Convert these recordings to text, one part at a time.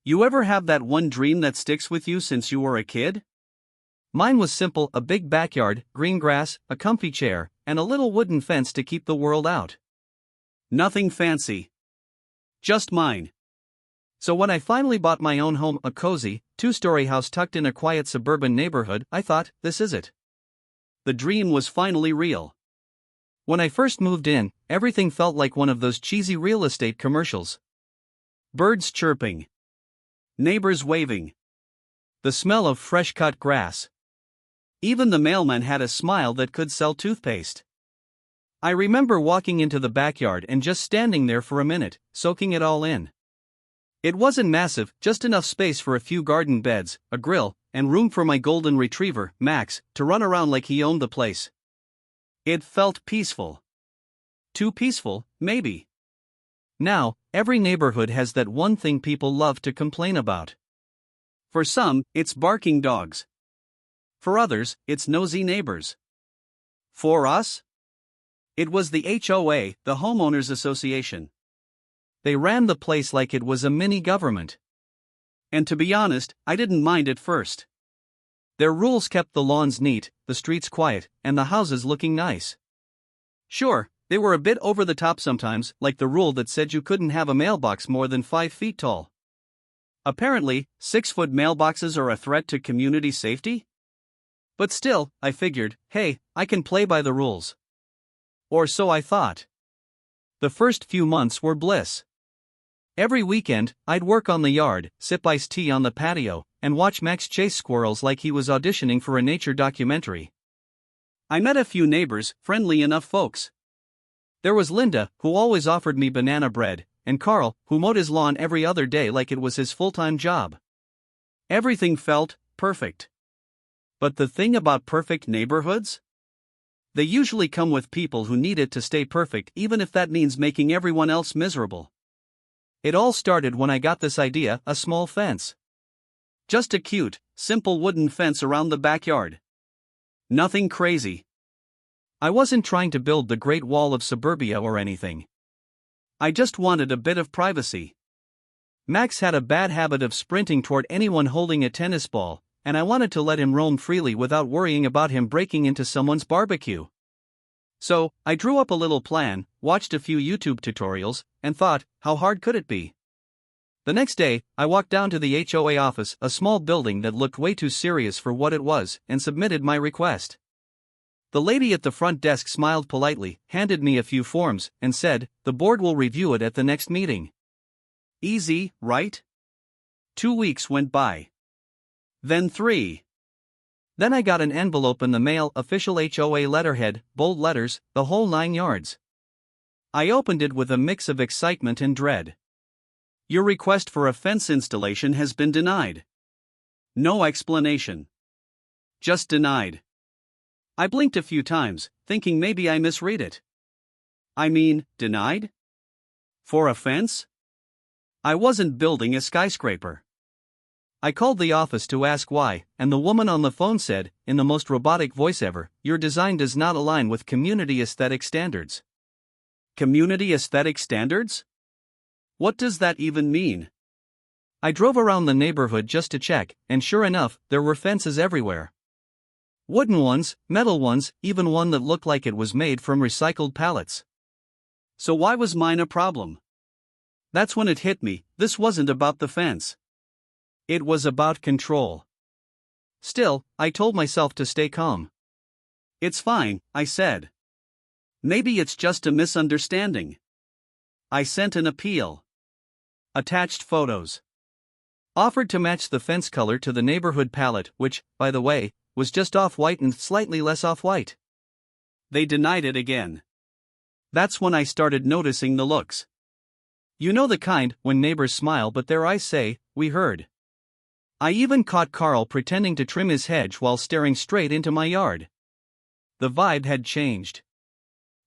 You ever have that one dream that sticks with you since you were a kid? Mine was simple: a big backyard, green grass, a comfy chair, and a little wooden fence to keep the world out. Nothing fancy. Just mine. So when I finally bought my own home, a cozy, two-story house tucked in a quiet suburban neighborhood, I thought, this is it. The dream was finally real. When I first moved in, everything felt like one of those cheesy real estate commercials. Birds chirping. Neighbors waving. The smell of fresh-cut grass. Even the mailman had a smile that could sell toothpaste. I remember walking into the backyard and just standing there for a minute, soaking it all in. It wasn't massive, just enough space for a few garden beds, a grill, and room for my golden retriever, Max, to run around like he owned the place. It felt peaceful. Too peaceful, maybe. Now, every neighborhood has that one thing people love to complain about. For some, it's barking dogs. For others, it's nosy neighbors. For us? It was the HOA, the Homeowners Association. They ran the place like it was a mini government. And to be honest, I didn't mind at first. Their rules kept the lawns neat, the streets quiet, and the houses looking nice. Sure, they were a bit over the top sometimes, like the rule that said you couldn't have a mailbox more than 5 feet tall. Apparently, 6-foot mailboxes are a threat to community safety? But still, I figured, hey, I can play by the rules. Or so I thought. The first few months were bliss. Every weekend, I'd work on the yard, sip iced tea on the patio, and watch Max chase squirrels like he was auditioning for a nature documentary. I met a few neighbors, friendly enough folks. There was Linda, who always offered me banana bread, and Carl, who mowed his lawn every other day like it was his full-time job. Everything felt perfect. But the thing about perfect neighborhoods? They usually come with people who need it to stay perfect, even if that means making everyone else miserable. It all started when I got this idea: a small fence. Just a cute, simple wooden fence around the backyard. Nothing crazy. I wasn't trying to build the Great Wall of Suburbia or anything. I just wanted a bit of privacy. Max had a bad habit of sprinting toward anyone holding a tennis ball, and I wanted to let him roam freely without worrying about him breaking into someone's barbecue. So, I drew up a little plan, watched a few YouTube tutorials, and thought, how hard could it be? The next day, I walked down to the HOA office, a small building that looked way too serious for what it was, and submitted my request. The lady at the front desk smiled politely, handed me a few forms, and said, the board will review it at the next meeting. Easy, right? 2 weeks went by. Then 3. Then I got an envelope in the mail, official HOA letterhead, bold letters, the whole 9 yards. I opened it with a mix of excitement and dread. Your request for a fence installation has been denied. No explanation. Just denied. I blinked a few times, thinking maybe I misread it. I mean, denied? For a fence? I wasn't building a skyscraper. I called the office to ask why, and the woman on the phone said, in the most robotic voice ever, your design does not align with community aesthetic standards. Community aesthetic standards? What does that even mean? I drove around the neighborhood just to check, and sure enough, there were fences everywhere. Wooden ones, metal ones, even one that looked like it was made from recycled pallets. So why was mine a problem? That's when it hit me, this wasn't about the fence. It was about control. Still, I told myself to stay calm. It's fine, I said. Maybe it's just a misunderstanding. I sent an appeal. Attached photos. Offered to match the fence color to the neighborhood palette, which, by the way, was just off-white and slightly less off-white. They denied it again. That's when I started noticing the looks. You know the kind, when neighbors smile but their eyes say, we heard. I even caught Carl pretending to trim his hedge while staring straight into my yard. The vibe had changed.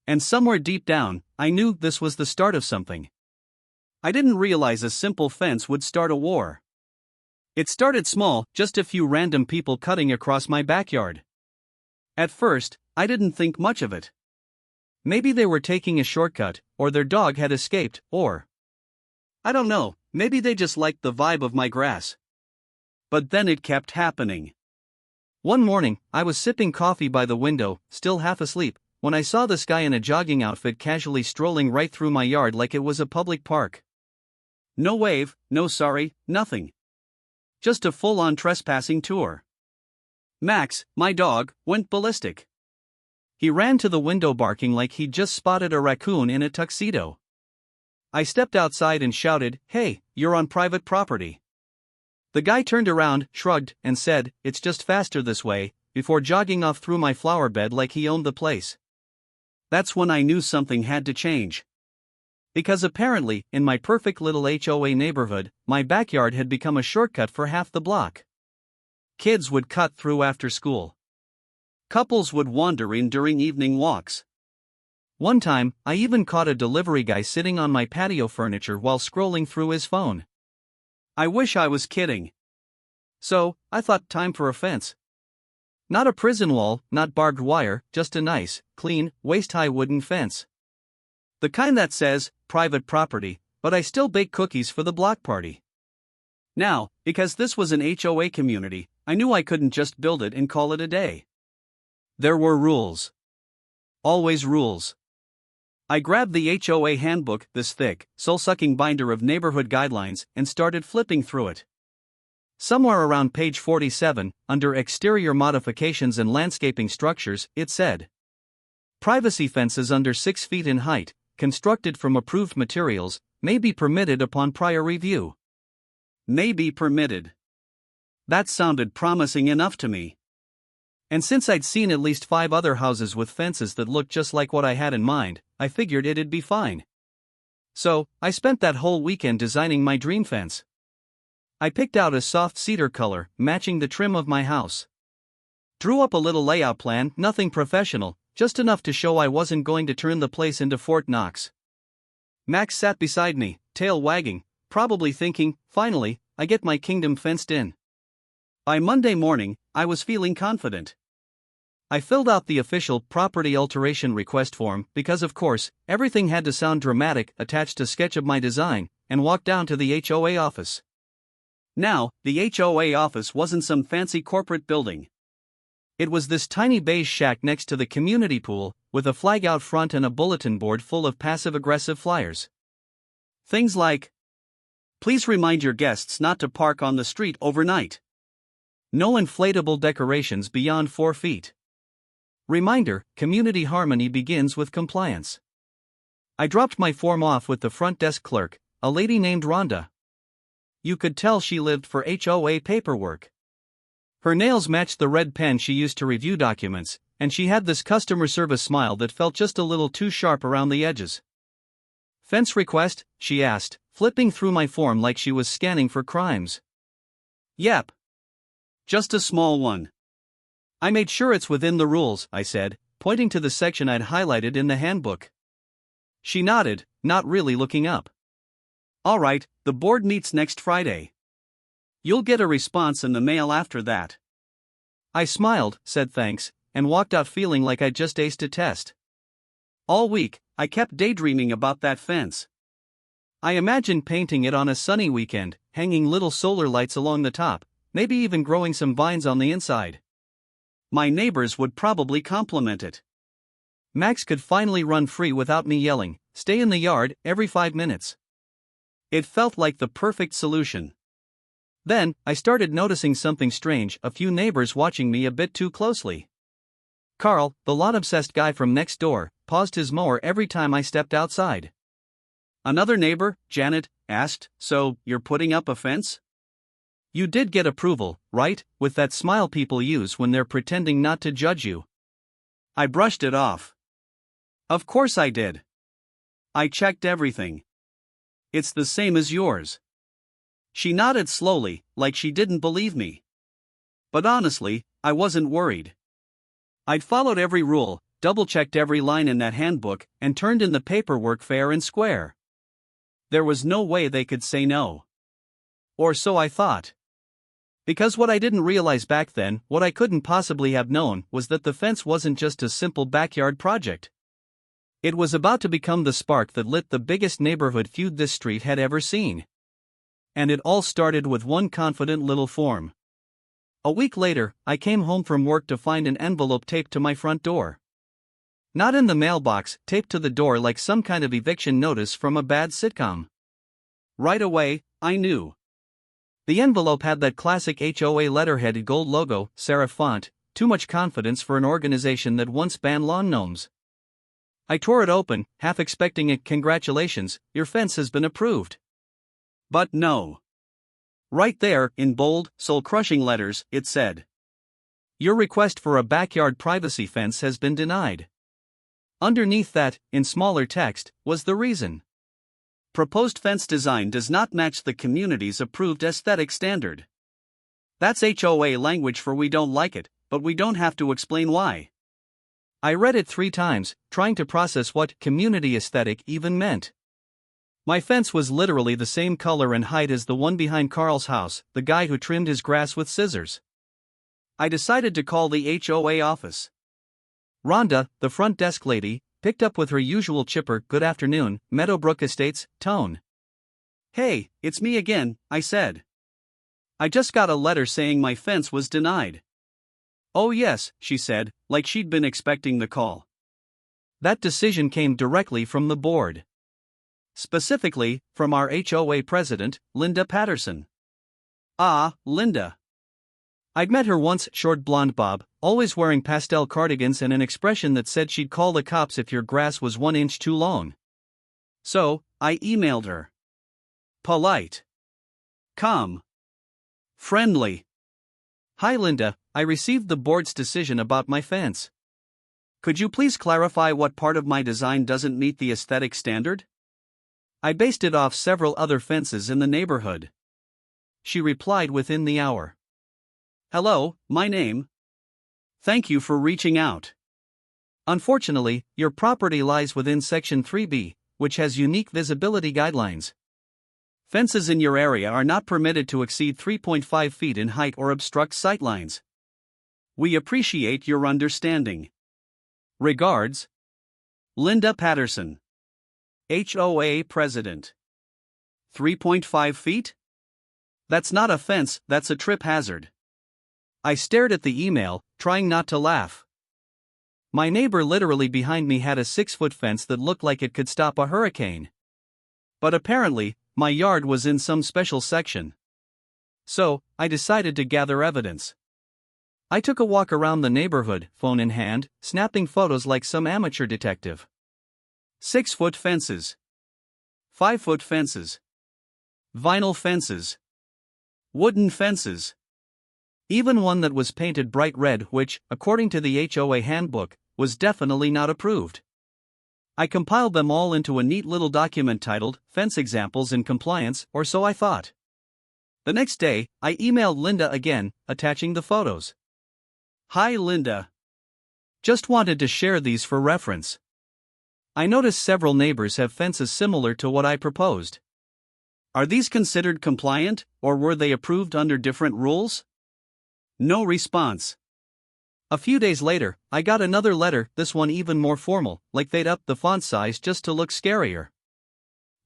And somewhere deep down, I knew this was the start of something. I didn't realize a simple fence would start a war. It started small, just a few random people cutting across my backyard. At first, I didn't think much of it. Maybe they were taking a shortcut, or their dog had escaped, or I don't know, Maybe they just liked the vibe of my grass. But then it kept happening. One morning, I was sipping coffee by the window, still half asleep, when I saw this guy in a jogging outfit casually strolling right through my yard like it was a public park. No wave, no sorry, nothing. Just a full-on trespassing tour. Max, my dog, went ballistic. He ran to the window barking like he'd just spotted a raccoon in a tuxedo. I stepped outside and shouted, "Hey, you're on private property." The guy turned around, shrugged, and said, "It's just faster this way," before jogging off through my flower bed like he owned the place. That's when I knew something had to change. Because apparently, in my perfect little HOA neighborhood, my backyard had become a shortcut for half the block. Kids would cut through after school. Couples would wander in during evening walks. One time, I even caught a delivery guy sitting on my patio furniture while scrolling through his phone. I wish I was kidding. So, I thought, time for a fence. Not a prison wall, not barbed wire, just a nice, clean, waist-high wooden fence. The kind that says, private property, but I still bake cookies for the block party. Now, because this was an HOA community, I knew I couldn't just build it and call it a day. There were rules. Always rules. I grabbed the HOA handbook, this thick, soul-sucking binder of neighborhood guidelines, and started flipping through it. Somewhere around page 47, under Exterior Modifications and Landscaping Structures, it said, "Privacy fences under 6 feet in height, constructed from approved materials, may be permitted upon prior review." May be permitted. That sounded promising enough to me. And since I'd seen at least 5 other houses with fences that looked just like what I had in mind, I figured it'd be fine. So, I spent that whole weekend designing my dream fence. I picked out a soft cedar color, matching the trim of my house. Drew up a little layout plan, nothing professional, just enough to show I wasn't going to turn the place into Fort Knox. Max sat beside me, tail wagging, probably thinking, finally, I get my kingdom fenced in. By Monday morning, I was feeling confident. I filled out the official property alteration request form because, of course, everything had to sound dramatic, attached a sketch of my design, and walked down to the HOA office. Now, the HOA office wasn't some fancy corporate building. It was this tiny beige shack next to the community pool, with a flag out front and a bulletin board full of passive-aggressive flyers. Things like, "Please remind your guests not to park on the street overnight. No inflatable decorations beyond 4 feet. Reminder, community harmony begins with compliance." I dropped my form off with the front desk clerk, a lady named Rhonda. You could tell she lived for HOA paperwork. Her nails matched the red pen she used to review documents, and she had this customer service smile that felt just a little too sharp around the edges. "Fence request?" she asked, flipping through my form like she was scanning for crimes. "Yep. Just a small one." "I made sure it's within the rules," I said, pointing to the section I'd highlighted in the handbook. She nodded, not really looking up. "All right, the board meets next Friday. You'll get a response in the mail after that." I smiled, said thanks, and walked out feeling like I'd just aced a test. All week, I kept daydreaming about that fence. I imagined painting it on a sunny weekend, hanging little solar lights along the top, maybe even growing some vines on the inside. My neighbors would probably compliment it. Max could finally run free without me yelling, "Stay in the yard," every 5 minutes. It felt like the perfect solution. Then, I started noticing something strange, a few neighbors watching me a bit too closely. Carl, the lawn-obsessed guy from next door, paused his mower every time I stepped outside. Another neighbor, Janet, asked, "So, you're putting up a fence?" "You did get approval, right?" with that smile people use when they're pretending not to judge you. I brushed it off. "Of course I did. I checked everything. It's the same as yours." She nodded slowly, like she didn't believe me. But honestly, I wasn't worried. I'd followed every rule, double-checked every line in that handbook, and turned in the paperwork fair and square. There was no way they could say no. Or so I thought. Because what I didn't realize back then, what I couldn't possibly have known, was that the fence wasn't just a simple backyard project. It was about to become the spark that lit the biggest neighborhood feud this street had ever seen. And it all started with one confident little form. A week later, I came home from work to find an envelope taped to my front door. Not in the mailbox, taped to the door like some kind of eviction notice from a bad sitcom. Right away, I knew. The envelope had that classic HOA letterheaded gold logo, serif font, too much confidence for an organization that once banned lawn gnomes. I tore it open, half expecting a "Congratulations, your fence has been approved." But no. Right there, in bold, soul-crushing letters, it said, "Your request for a backyard privacy fence has been denied." Underneath that, in smaller text, was the reason. Proposed fence design does not match the community's approved aesthetic standard. That's HOA language for "we don't like it, but we don't have to explain why." I read it 3 times, trying to process what community aesthetic even meant. My fence was literally the same color and height as the one behind Carl's house, the guy who trimmed his grass with scissors. I decided to call the HOA office. Rhonda, the front desk lady, picked up with her usual chipper "Good afternoon, Meadowbrook Estates" tone. "Hey, it's me again," I said. "I just got a letter saying my fence was denied." "Oh yes," she said, like she'd been expecting the call. That decision came directly from the board. Specifically, from our HOA president, Linda Patterson. Ah, Linda. I'd met her once, short blonde bob, always wearing pastel cardigans and an expression that said she'd call the cops if your grass was 1 inch too long. So, I emailed her. Polite. Calm. Friendly. "Hi Linda, I received the board's decision about my fence. Could you please clarify what part of my design doesn't meet the aesthetic standard? I based it off several other fences in the neighborhood." She replied within the hour. "Hello, my name. Thank you for reaching out. Unfortunately, your property lies within Section 3B, which has unique visibility guidelines. Fences in your area are not permitted to exceed 3.5 feet in height or obstruct sightlines. We appreciate your understanding. Regards, Linda Patterson, HOA President." 3.5 feet? That's not a fence, that's a trip hazard. I stared at the email, trying not to laugh. My neighbor literally behind me had a 6-foot fence that looked like it could stop a hurricane. But apparently, my yard was in some special section. So, I decided to gather evidence. I took a walk around the neighborhood, phone in hand, snapping photos like some amateur detective. 6-foot fences. 5-foot fences. Vinyl fences. Wooden fences. Even one that was painted bright red, which, according to the HOA handbook, was definitely not approved. I compiled them all into a neat little document titled "Fence Examples in Compliance," or so I thought. The next day, I emailed Linda again, attaching the photos. "Hi Linda. Just wanted to share these for reference. I noticed several neighbors have fences similar to what I proposed. Are these considered compliant, or were they approved under different rules?" No response. A few days later, I got another letter, this one even more formal, like they'd upped the font size just to look scarier.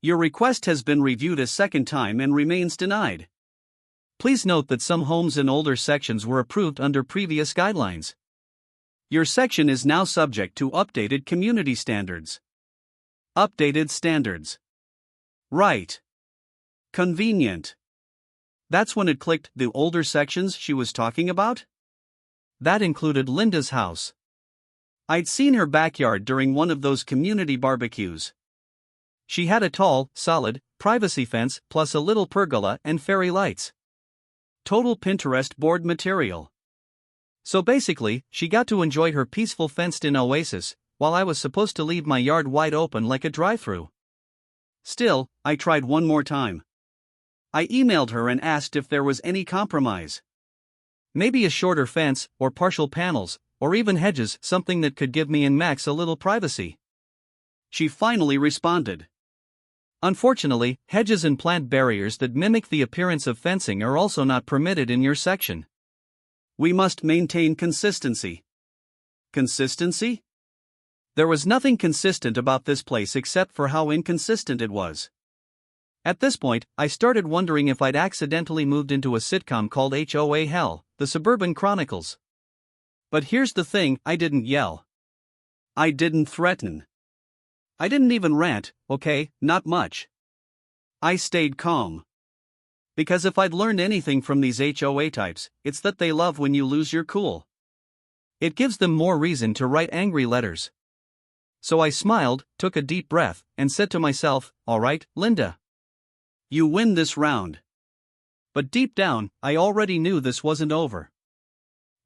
"Your request has been reviewed a second time and remains denied. Please note that some homes in older sections were approved under previous guidelines. Your section is now subject to updated community standards." Updated standards. Right. Convenient. That's when it clicked, the older sections she was talking about? That included Linda's house. I'd seen her backyard during one of those community barbecues. She had a tall, solid, privacy fence plus a little pergola and fairy lights. Total Pinterest board material. So basically, she got to enjoy her peaceful fenced-in oasis, while I was supposed to leave my yard wide open like a drive-thru. Still, I tried one more time. I emailed her and asked if there was any compromise. Maybe a shorter fence, or partial panels, or even hedges, something that could give me and Max a little privacy. She finally responded. Unfortunately, hedges and plant barriers that mimic the appearance of fencing are also not permitted in your section. We must maintain consistency. Consistency? There was nothing consistent about this place except for how inconsistent it was. At this point, I started wondering if I'd accidentally moved into a sitcom called HOA Hell, The Suburban Chronicles. But here's the thing, I didn't yell. I didn't threaten. I didn't even rant, okay, not much. I stayed calm. Because if I'd learned anything from these HOA types, it's that they love when you lose your cool. It gives them more reason to write angry letters. So I smiled, took a deep breath, and said to myself, "All right, Linda. You win this round." But deep down, I already knew this wasn't over.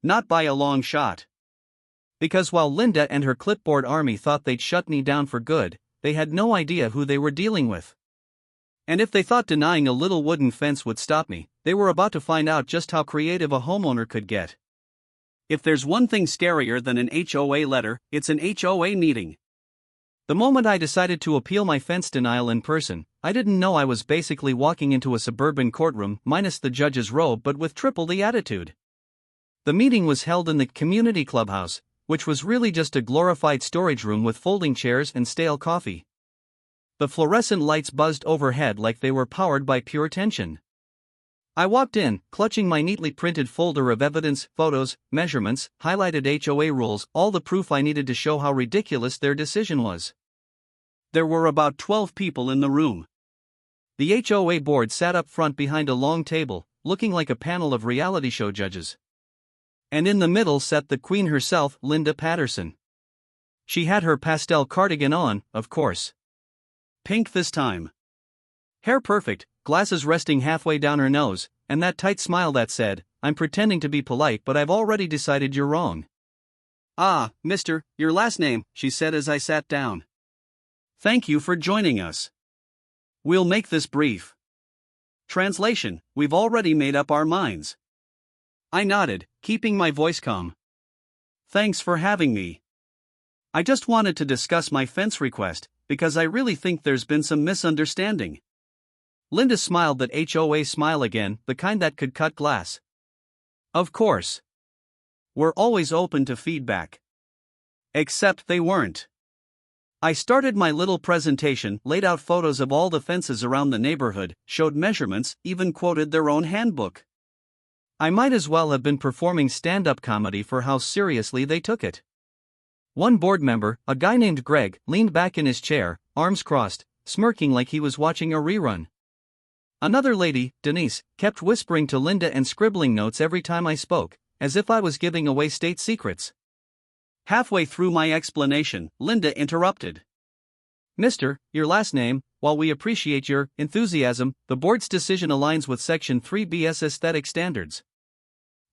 Not by a long shot. Because while Linda and her clipboard army thought they'd shut me down for good, they had no idea who they were dealing with. And if they thought denying a little wooden fence would stop me, they were about to find out just how creative a homeowner could get. If there's one thing scarier than an HOA letter, it's an HOA meeting. The moment I decided to appeal my fence denial in person, I didn't know I was basically walking into a suburban courtroom minus the judge's robe but with triple the attitude. The meeting was held in the community clubhouse, which was really just a glorified storage room with folding chairs and stale coffee. The fluorescent lights buzzed overhead like they were powered by pure tension. I walked in, clutching my neatly printed folder of evidence, photos, measurements, highlighted HOA rules, all the proof I needed to show how ridiculous their decision was. There were about 12 people in the room. The HOA board sat up front behind a long table, looking like a panel of reality show judges. And in the middle sat the queen herself, Linda Patterson. She had her pastel cardigan on, of course. Pink this time. Hair perfect, glasses resting halfway down her nose, and that tight smile that said, "I'm pretending to be polite but I've already decided you're wrong." "Ah, mister, your last name," she said as I sat down. "Thank you for joining us. We'll make this brief." Translation: we've already made up our minds. I nodded, keeping my voice calm. "Thanks for having me. I just wanted to discuss my fence request, because I really think there's been some misunderstanding." Linda smiled that HOA smile again, the kind that could cut glass. "Of course. We're always open to feedback." Except they weren't. I started my little presentation, laid out photos of all the fences around the neighborhood, showed measurements, even quoted their own handbook. I might as well have been performing stand-up comedy for how seriously they took it. One board member, a guy named Greg, leaned back in his chair, arms crossed, smirking like he was watching a rerun. Another lady, Denise, kept whispering to Linda and scribbling notes every time I spoke, as if I was giving away state secrets. Halfway through my explanation, Linda interrupted. "Mister, your last name, while we appreciate your enthusiasm, the board's decision aligns with Section 3B's aesthetic standards.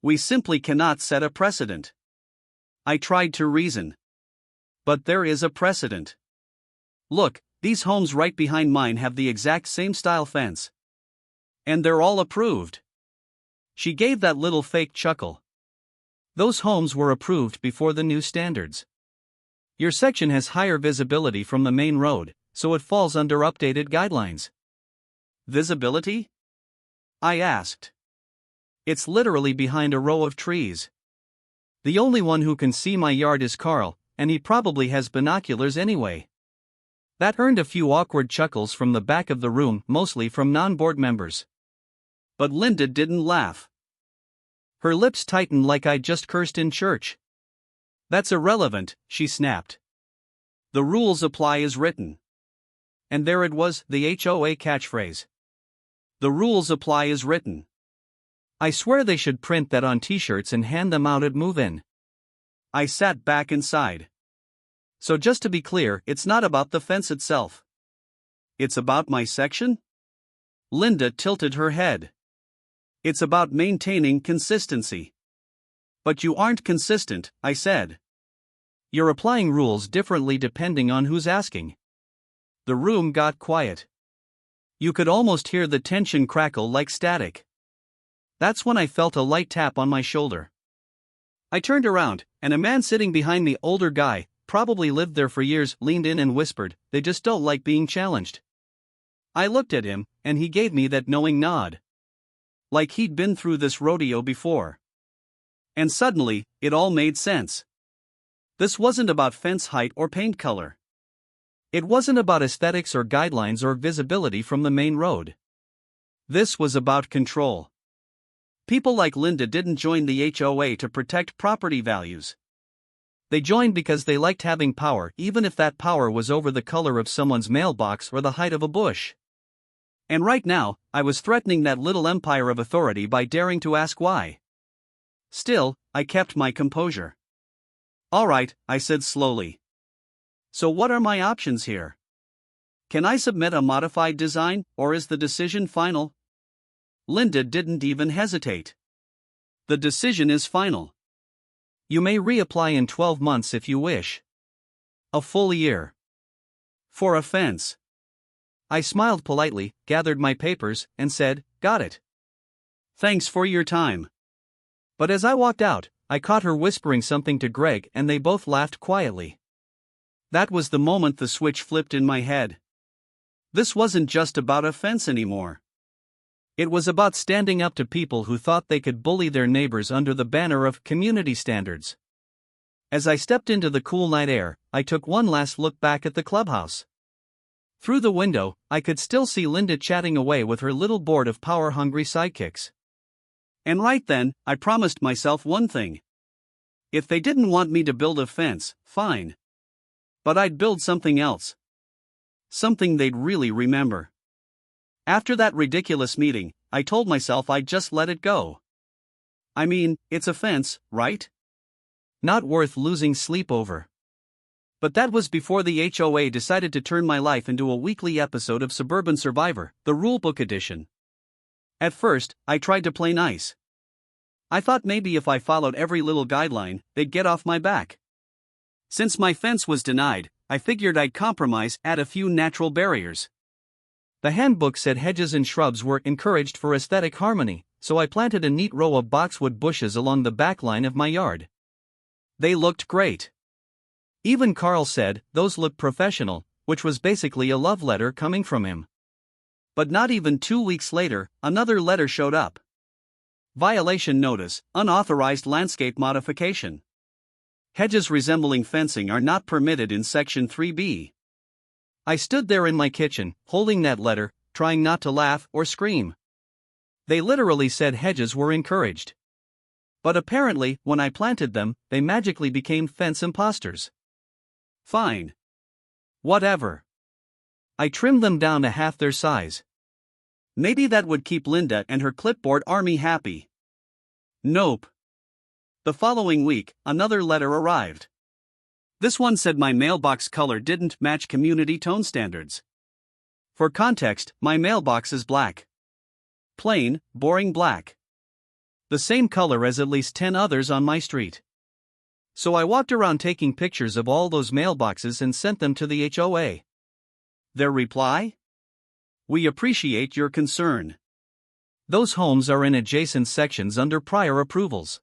We simply cannot set a precedent." I tried to reason. But there is a precedent. Look, these homes right behind mine have the exact same style fence. And they're all approved. She gave that little fake chuckle. Those homes were approved before the new standards. Your section has higher visibility from the main road, so it falls under updated guidelines. Visibility? I asked. It's literally behind a row of trees. The only one who can see my yard is Carl, and he probably has binoculars anyway. That earned a few awkward chuckles from the back of the room, mostly from non-board members. But Linda didn't laugh. Her lips tightened like I'd just cursed in church. "That's irrelevant," she snapped. "The rules apply as written." And there it was, the HOA catchphrase. The rules apply as written. I swear they should print that on t-shirts and hand them out at move-in. I sat back and sighed. So just to be clear, it's not about the fence itself. It's about my section? Linda tilted her head. It's about maintaining consistency. But you aren't consistent, I said. You're applying rules differently depending on who's asking. The room got quiet. You could almost hear the tension crackle like static. That's when I felt a light tap on my shoulder. I turned around, and a man sitting behind the older guy, probably lived there for years, leaned in and whispered, "They just don't like being challenged." I looked at him, and he gave me that knowing nod. Like he'd been through this rodeo before. And suddenly, it all made sense. This wasn't about fence height or paint color. It wasn't about aesthetics or guidelines or visibility from the main road. This was about control. People like Linda didn't join the HOA to protect property values. They joined because they liked having power, even if that power was over the color of someone's mailbox or the height of a bush. And right now, I was threatening that little empire of authority by daring to ask why. Still, I kept my composure. "All right," I said slowly. "So what are my options here? Can I submit a modified design, or is the decision final?" Linda didn't even hesitate. "The decision is final. You may reapply in 12 months if you wish. A full year. For a fence." I smiled politely, gathered my papers, and said, "Got it. Thanks for your time." But as I walked out, I caught her whispering something to Greg and they both laughed quietly. That was the moment the switch flipped in my head. This wasn't just about a fence anymore. It was about standing up to people who thought they could bully their neighbors under the banner of community standards. As I stepped into the cool night air, I took one last look back at the clubhouse. Through the window, I could still see Linda chatting away with her little board of power-hungry sidekicks. And right then, I promised myself one thing. If they didn't want me to build a fence, fine. But I'd build something else. Something they'd really remember. After that ridiculous meeting, I told myself I'd just let it go. I mean, it's a fence, right? Not worth losing sleep over. But that was before the HOA decided to turn my life into a weekly episode of Suburban Survivor, the Rulebook edition. At first, I tried to play nice. I thought maybe if I followed every little guideline, they'd get off my back. Since my fence was denied, I figured I'd compromise, add a few natural barriers. The handbook said hedges and shrubs were encouraged for aesthetic harmony, so I planted a neat row of boxwood bushes along the back line of my yard. They looked great. Even Carl said, "Those look professional," which was basically a love letter coming from him. But not even 2 weeks later, another letter showed up. Violation notice, unauthorized landscape modification. Hedges resembling fencing are not permitted in Section 3B. I stood there in my kitchen, holding that letter, trying not to laugh or scream. They literally said hedges were encouraged. But apparently, when I planted them, they magically became fence imposters. Fine. Whatever. I trimmed them down to half their size. Maybe that would keep Linda and her clipboard army happy. Nope. The following week, another letter arrived. This one said my mailbox color didn't match community tone standards. For context, my mailbox is black. Plain, boring black. The same color as at least 10 others on my street. So I walked around taking pictures of all those mailboxes and sent them to the HOA. Their reply? "We appreciate your concern. Those homes are in adjacent sections under prior approvals."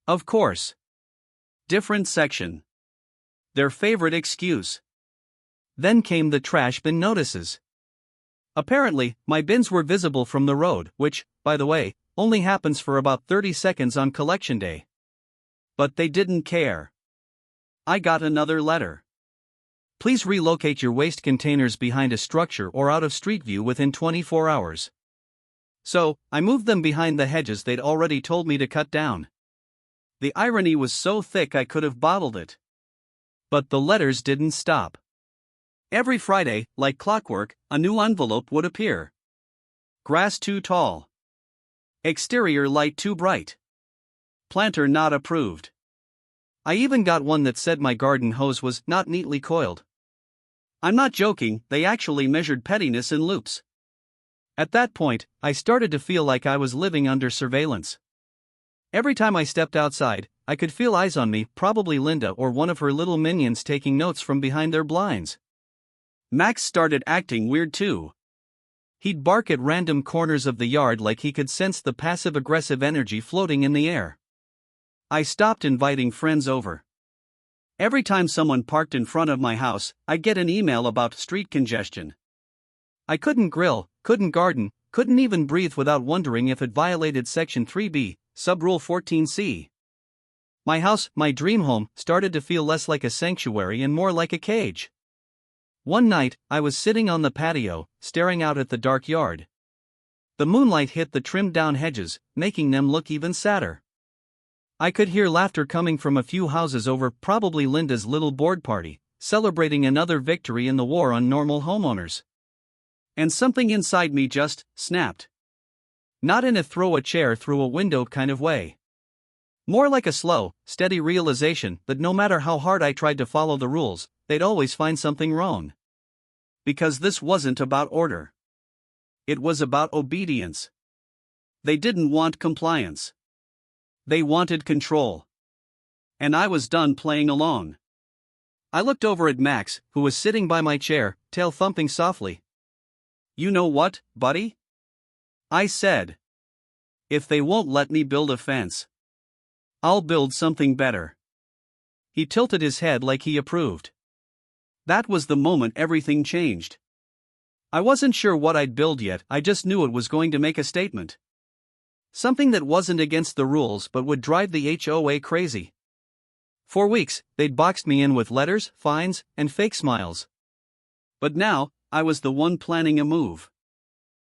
Of course. Different section. Their favorite excuse. Then came the trash bin notices. Apparently, my bins were visible from the road, which, by the way, only happens for about 30 seconds on collection day. But they didn't care. I got another letter. "Please relocate your waste containers behind a structure or out of street view within 24 hours. So, I moved them behind the hedges they'd already told me to cut down. The irony was so thick I could have bottled it. But the letters didn't stop. Every Friday, like clockwork, a new envelope would appear. Grass too tall. Exterior light too bright. Planter not approved. I even got one that said my garden hose was not neatly coiled. I'm not joking, they actually measured pettiness in loops. At that point, I started to feel like I was living under surveillance. Every time I stepped outside, I could feel eyes on me, probably Linda or one of her little minions taking notes from behind their blinds. Max started acting weird too. He'd bark at random corners of the yard like he could sense the passive-aggressive energy floating in the air. I stopped inviting friends over. Every time someone parked in front of my house, I'd get an email about street congestion. I couldn't grill, couldn't garden, couldn't even breathe without wondering if it violated Section 3B, Subrule 14C. My house, my dream home, started to feel less like a sanctuary and more like a cage. One night, I was sitting on the patio, staring out at the dark yard. The moonlight hit the trimmed-down hedges, making them look even sadder. I could hear laughter coming from a few houses over, probably Linda's little board party, celebrating another victory in the war on normal homeowners. And something inside me just snapped. Not in a throw a chair through a window kind of way. More like a slow, steady realization that no matter how hard I tried to follow the rules, they'd always find something wrong. Because this wasn't about order. It was about obedience. They didn't want compliance. They wanted control. And I was done playing along. I looked over at Max, who was sitting by my chair, tail thumping softly. "You know what, buddy?" I said. "If they won't let me build a fence, I'll build something better." He tilted his head like he approved. That was the moment everything changed. I wasn't sure what I'd build yet, I just knew it was going to make a statement. Something that wasn't against the rules but would drive the HOA crazy. For weeks, they'd boxed me in with letters, fines, and fake smiles. But now, I was the one planning a move.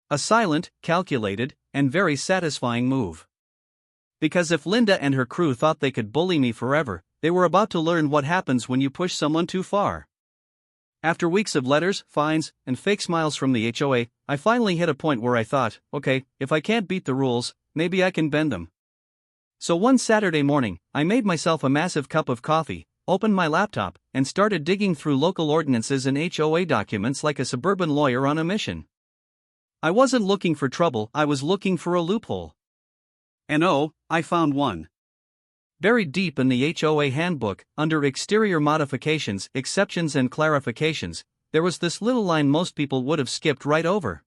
A silent, calculated, and very satisfying move. Because if Linda and her crew thought they could bully me forever, they were about to learn what happens when you push someone too far. After weeks of letters, fines, and fake smiles from the HOA, I finally hit a point where I thought, okay, if I can't beat the rules, maybe I can bend them. So one Saturday morning, I made myself a massive cup of coffee, opened my laptop, and started digging through local ordinances and HOA documents like a suburban lawyer on a mission. I wasn't looking for trouble, I was looking for a loophole. And oh, I found one. Buried deep in the HOA handbook, under exterior modifications, exceptions and clarifications, there was this little line most people would have skipped right over.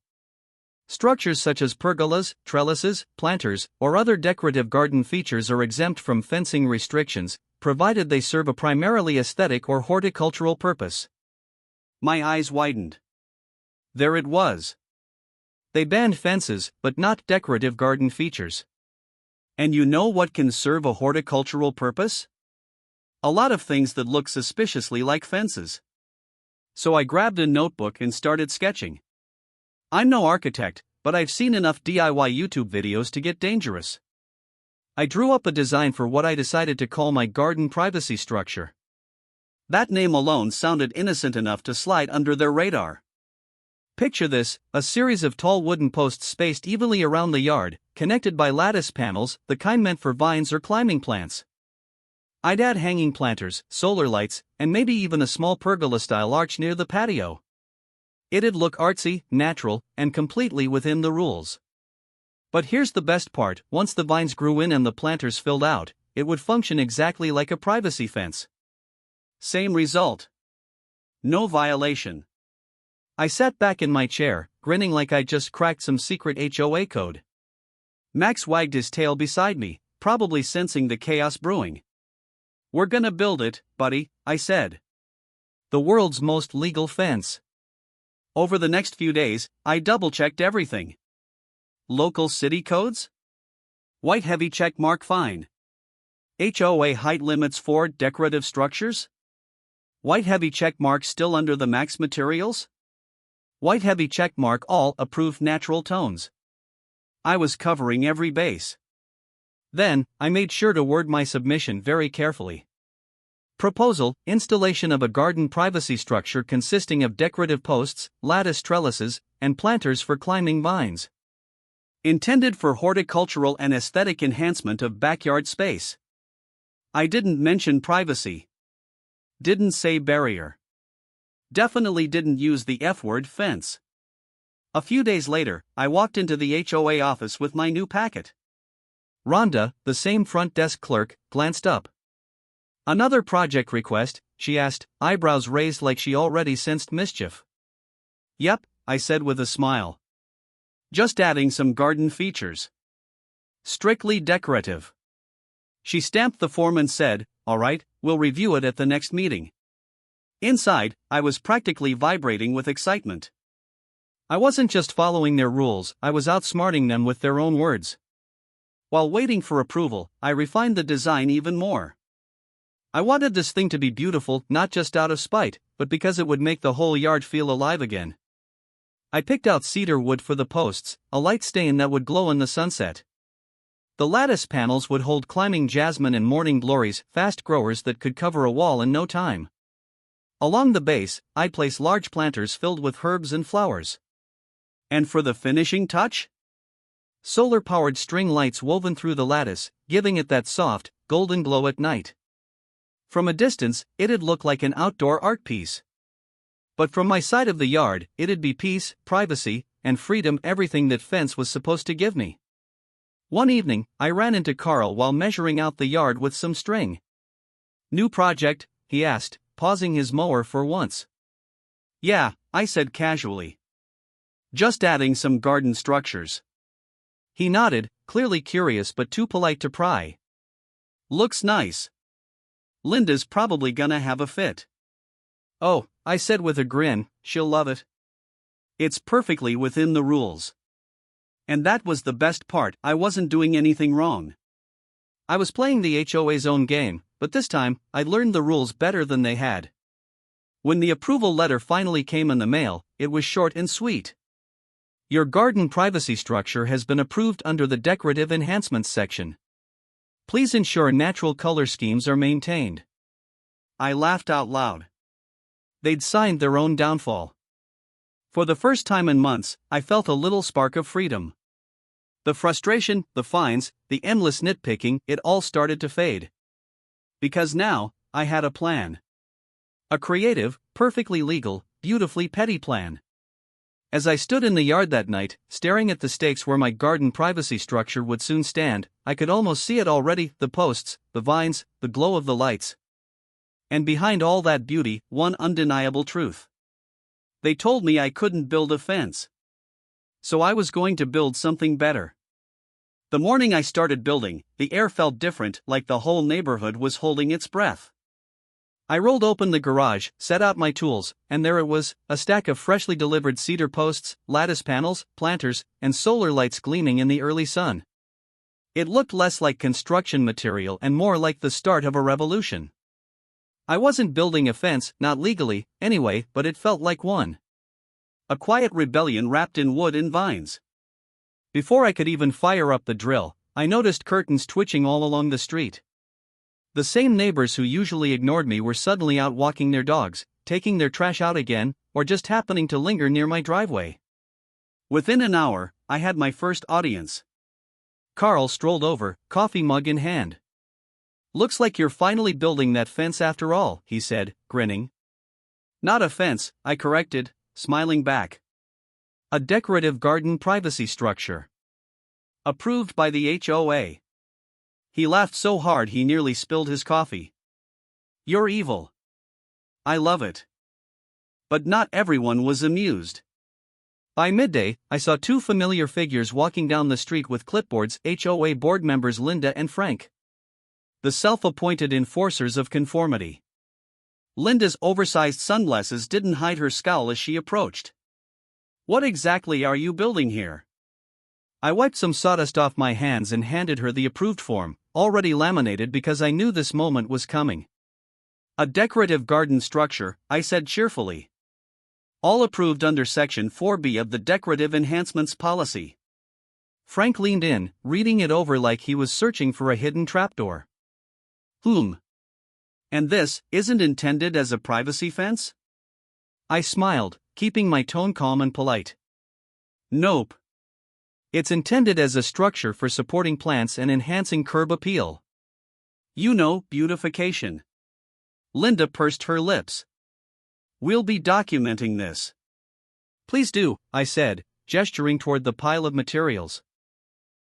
Structures such as pergolas, trellises, planters, or other decorative garden features are exempt from fencing restrictions, provided they serve a primarily aesthetic or horticultural purpose. My eyes widened. There it was. They banned fences, but not decorative garden features. And you know what can serve a horticultural purpose? A lot of things that look suspiciously like fences. So I grabbed a notebook and started sketching. I'm no architect, but I've seen enough DIY YouTube videos to get dangerous. I drew up a design for what I decided to call my garden privacy structure. That name alone sounded innocent enough to slide under their radar. Picture this, a series of tall wooden posts spaced evenly around the yard, connected by lattice panels, the kind meant for vines or climbing plants. I'd add hanging planters, solar lights, and maybe even a small pergola-style arch near the patio. It'd look artsy, natural, and completely within the rules. But here's the best part, once the vines grew in and the planters filled out, it would function exactly like a privacy fence. Same result. No violation. I sat back in my chair, grinning like I'd just cracked some secret HOA code. Max wagged his tail beside me, probably sensing the chaos brewing. "We're gonna build it, buddy," I said. The world's most legal fence. Over the next few days, I double-checked everything. Local city codes? White heavy check mark fine. HOA height limits for decorative structures? White heavy check mark still under the max materials? White heavy check mark all approved natural tones. I was covering every base. Then, I made sure to word my submission very carefully. Proposal: installation of a garden privacy structure consisting of decorative posts, lattice trellises, and planters for climbing vines. Intended for horticultural and aesthetic enhancement of backyard space. I didn't mention privacy. Didn't say barrier. Definitely didn't use the F-word fence. A few days later, I walked into the HOA office with my new packet. Rhonda, the same front desk clerk, glanced up. "Another project request?" she asked, eyebrows raised like she already sensed mischief. "Yep," I said with a smile. "Just adding some garden features. Strictly decorative." She stamped the form and said, "All right, we'll review it at the next meeting." Inside, I was practically vibrating with excitement. I wasn't just following their rules, I was outsmarting them with their own words. While waiting for approval, I refined the design even more. I wanted this thing to be beautiful, not just out of spite, but because it would make the whole yard feel alive again. I picked out cedar wood for the posts, a light stain that would glow in the sunset. The lattice panels would hold climbing jasmine and morning glories, fast growers that could cover a wall in no time. Along the base, I'd place large planters filled with herbs and flowers. And for the finishing touch? Solar-powered string lights woven through the lattice, giving it that soft, golden glow at night. From a distance, it'd look like an outdoor art piece. But from my side of the yard, it'd be peace, privacy, and freedom, everything that fence was supposed to give me. One evening, I ran into Carl while measuring out the yard with some string. "New project?" he asked, pausing his mower for once. "Yeah," I said casually. "Just adding some garden structures." He nodded, clearly curious but too polite to pry. "Looks nice. Linda's probably gonna have a fit." "Oh," I said with a grin, "she'll love it. It's perfectly within the rules." And that was the best part, I wasn't doing anything wrong. I was playing the HOA's own game, but this time, I'd learned the rules better than they had. When the approval letter finally came in the mail, it was short and sweet. "Your garden privacy structure has been approved under the Decorative Enhancements section. Please ensure natural color schemes are maintained." I laughed out loud. They'd signed their own downfall. For the first time in months, I felt a little spark of freedom. The frustration, the fines, the endless nitpicking, it all started to fade. Because now, I had a plan. A creative, perfectly legal, beautifully petty plan. As I stood in the yard that night, staring at the stakes where my garden privacy structure would soon stand, I could almost see it already: the posts, the vines, the glow of the lights. And behind all that beauty, one undeniable truth. They told me I couldn't build a fence. So I was going to build something better. The morning I started building, the air felt different, like the whole neighborhood was holding its breath. I rolled open the garage, set out my tools, and there it was, a stack of freshly delivered cedar posts, lattice panels, planters, and solar lights gleaming in the early sun. It looked less like construction material and more like the start of a revolution. I wasn't building a fence, not legally, anyway, but it felt like one. A quiet rebellion wrapped in wood and vines. Before I could even fire up the drill, I noticed curtains twitching all along the street. The same neighbors who usually ignored me were suddenly out walking their dogs, taking their trash out again, or just happening to linger near my driveway. Within an hour, I had my first audience. Carl strolled over, coffee mug in hand. "Looks like you're finally building that fence after all," he said, grinning. "Not a fence," I corrected, smiling back. "A decorative garden privacy structure. Approved by the HOA." He laughed so hard he nearly spilled his coffee. "You're evil." "I love it." But not everyone was amused. By midday, I saw two familiar figures walking down the street with clipboards: HOA board members Linda and Frank. The self-appointed enforcers of conformity. Linda's oversized sunglasses didn't hide her scowl as she approached. "What exactly are you building here?" I wiped some sawdust off my hands and handed her the approved form, already laminated because I knew this moment was coming. "A decorative garden structure," I said cheerfully. "All approved under Section 4B of the Decorative Enhancements Policy." Frank leaned in, reading it over like he was searching for a hidden trapdoor. And this isn't intended as a privacy fence?" I smiled, keeping my tone calm and polite. "Nope. It's intended as a structure for supporting plants and enhancing curb appeal. You know, beautification." Linda pursed her lips. "We'll be documenting this." "Please do," I said, gesturing toward the pile of materials.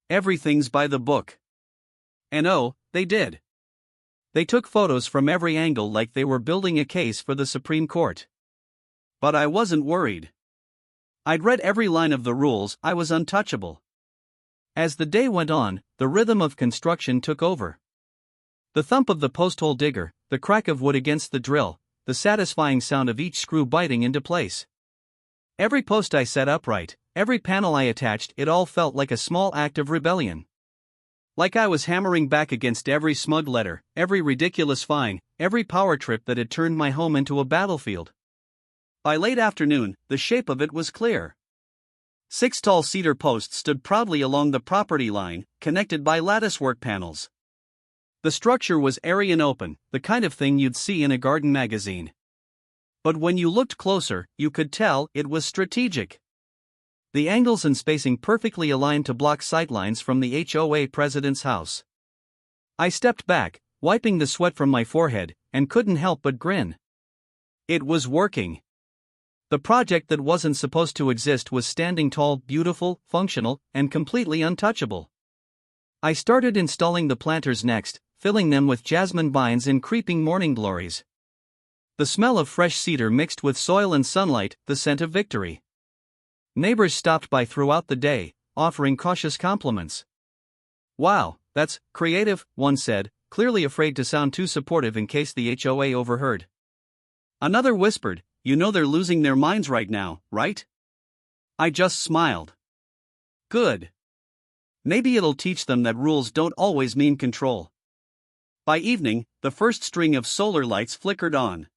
"Everything's by the book." And oh, they did. They took photos from every angle like they were building a case for the Supreme Court. But I wasn't worried. I'd read every line of the rules, I was untouchable. As the day went on, the rhythm of construction took over. The thump of the post-hole digger, the crack of wood against the drill, the satisfying sound of each screw biting into place. Every post I set upright, every panel I attached, it all felt like a small act of rebellion. Like I was hammering back against every smug letter, every ridiculous fine, every power trip that had turned my home into a battlefield. By late afternoon, the shape of it was clear. 6 tall cedar posts stood proudly along the property line, connected by latticework panels. The structure was airy and open, the kind of thing you'd see in a garden magazine. But when you looked closer, you could tell it was strategic. The angles and spacing perfectly aligned to block sightlines from the HOA president's house. I stepped back, wiping the sweat from my forehead, and couldn't help but grin. It was working. The project that wasn't supposed to exist was standing tall, beautiful, functional, and completely untouchable. I started installing the planters next, filling them with jasmine vines in creeping morning glories. The smell of fresh cedar mixed with soil and sunlight, the scent of victory. Neighbors stopped by throughout the day, offering cautious compliments. "Wow, that's creative," one said, clearly afraid to sound too supportive in case the HOA overheard. Another whispered, "You know they're losing their minds right now, right?" I just smiled. Good. Maybe it'll teach them that rules don't always mean control. By evening, the first string of solar lights flickered on.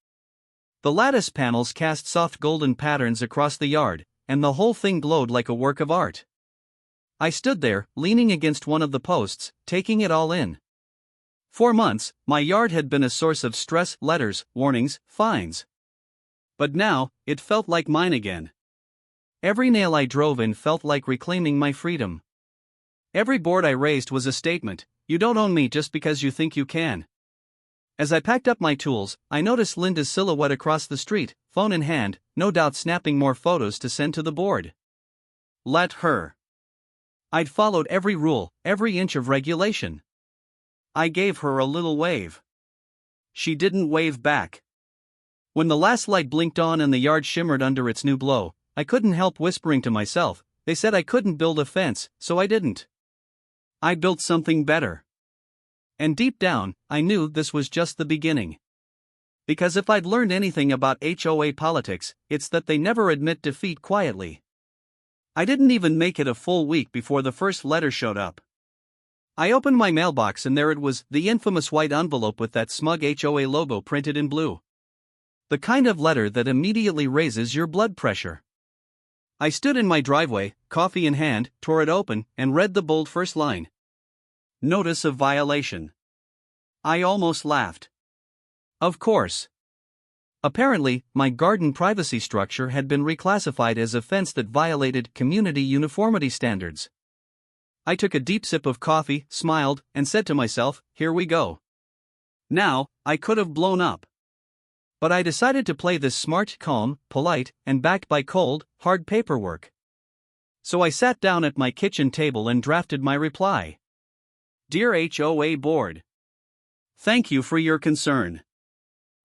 The lattice panels cast soft golden patterns across the yard, and the whole thing glowed like a work of art. I stood there, leaning against one of the posts, taking it all in. For months, my yard had been a source of stress, letters, warnings, fines. But now, it felt like mine again. Every nail I drove in felt like reclaiming my freedom. Every board I raised was a statement: you don't own me just because you think you can. As I packed up my tools, I noticed Linda's silhouette across the street, phone in hand, no doubt snapping more photos to send to the board. Let her. I'd followed every rule, every inch of regulation. I gave her a little wave. She didn't wave back. When the last light blinked on and the yard shimmered under its new glow, I couldn't help whispering to myself, they said I couldn't build a fence, so I didn't. I built something better. And deep down, I knew this was just the beginning. Because if I'd learned anything about HOA politics, it's that they never admit defeat quietly. I didn't even make it a full week before the first letter showed up. I opened my mailbox and there it was, the infamous white envelope with that smug HOA logo printed in blue. The kind of letter that immediately raises your blood pressure. I stood in my driveway, coffee in hand, tore it open, and read the bold first line. Notice of violation. I almost laughed. Of course. Apparently, my garden privacy structure had been reclassified as a fence that violated community uniformity standards. I took a deep sip of coffee, smiled, and said to myself, here we go. Now, I could have blown up. But I decided to play this smart, calm, polite, and backed by cold, hard paperwork. So I sat down at my kitchen table and drafted my reply. Dear HOA Board, thank you for your concern.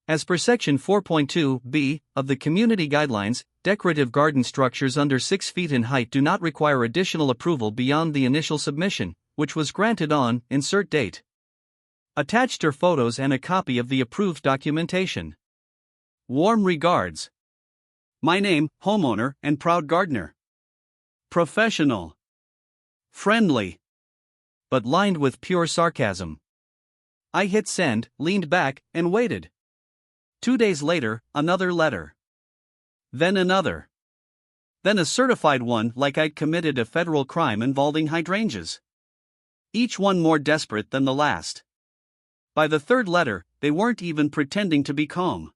As per Section 4.2b of the Community Guidelines, decorative garden structures under 6 feet in height do not require additional approval beyond the initial submission, which was granted on, insert date. Attached are photos and a copy of the approved documentation. Warm regards. My name, homeowner and proud gardener. Professional. Friendly. But lined with pure sarcasm. I hit send, leaned back, and waited. 2 days later, another letter. Then another. Then a certified one like I'd committed a federal crime involving hydrangeas. Each one more desperate than the last. By the third letter, they weren't even pretending to be calm.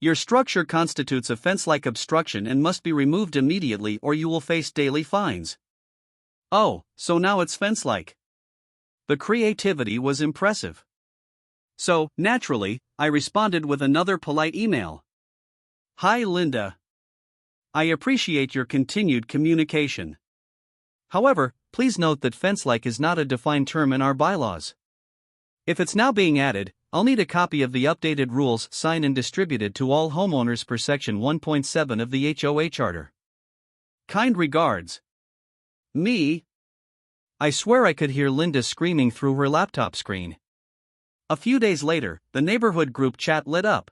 Your structure constitutes a fence-like obstruction and must be removed immediately or you will face daily fines. Oh, so now it's fence-like. The creativity was impressive. So, naturally, I responded with another polite email. Hi Linda. I appreciate your continued communication. However, please note that fence-like is not a defined term in our bylaws. If it's now being added, I'll need a copy of the updated rules signed and distributed to all homeowners per Section 1.7 of the HOA Charter. Kind regards. Me. I swear I could hear Linda screaming through her laptop screen. A few days later, the neighborhood group chat lit up.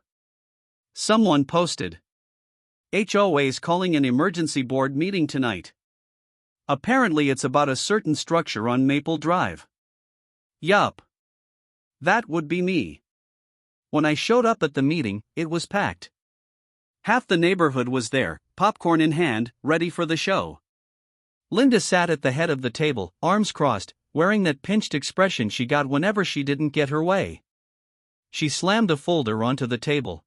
Someone posted. HOA's calling an emergency board meeting tonight. Apparently it's about a certain structure on Maple Drive. Yup. That would be me. When I showed up at the meeting, it was packed. Half the neighborhood was there, popcorn in hand, ready for the show. Linda sat at the head of the table, arms crossed, wearing that pinched expression she got whenever she didn't get her way. She slammed a folder onto the table.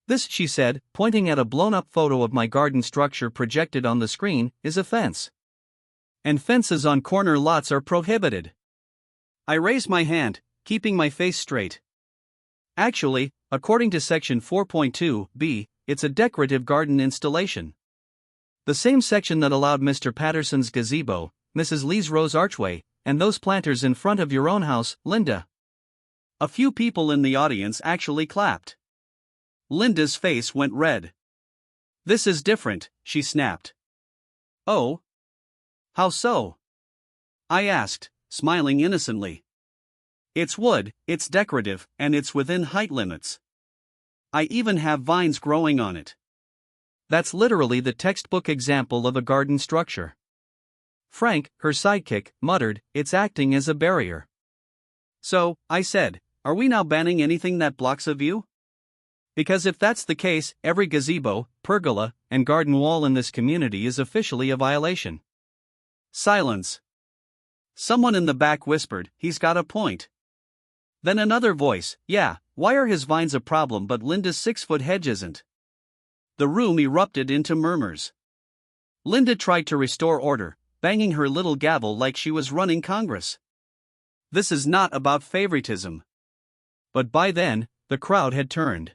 "This," she said, pointing at a blown-up photo of my garden structure projected on the screen, "is a fence. And fences on corner lots are prohibited." I raised my hand, keeping my face straight. Actually, according to Section 4.2b, it's a decorative garden installation. The same section that allowed Mr. Patterson's gazebo, Mrs. Lee's rose archway, and those planters in front of your own house, Linda. A few people in the audience actually clapped. Linda's face went red. "This is different," she snapped. "Oh? How so?" I asked, smiling innocently. "It's wood, it's decorative, and it's within height limits. I even have vines growing on it." That's literally the textbook example of a garden structure. Frank, her sidekick, muttered, "It's acting as a barrier." "So," I said, "are we now banning anything that blocks a view? Because if that's the case, every gazebo, pergola, and garden wall in this community is officially a violation." Silence. Someone in the back whispered, "He's got a point." Then another voice, "Yeah, why are his vines a problem but Linda's 6-foot hedge isn't?" The room erupted into murmurs. Linda tried to restore order, banging her little gavel like she was running Congress. "This is not about favoritism." But by then, the crowd had turned.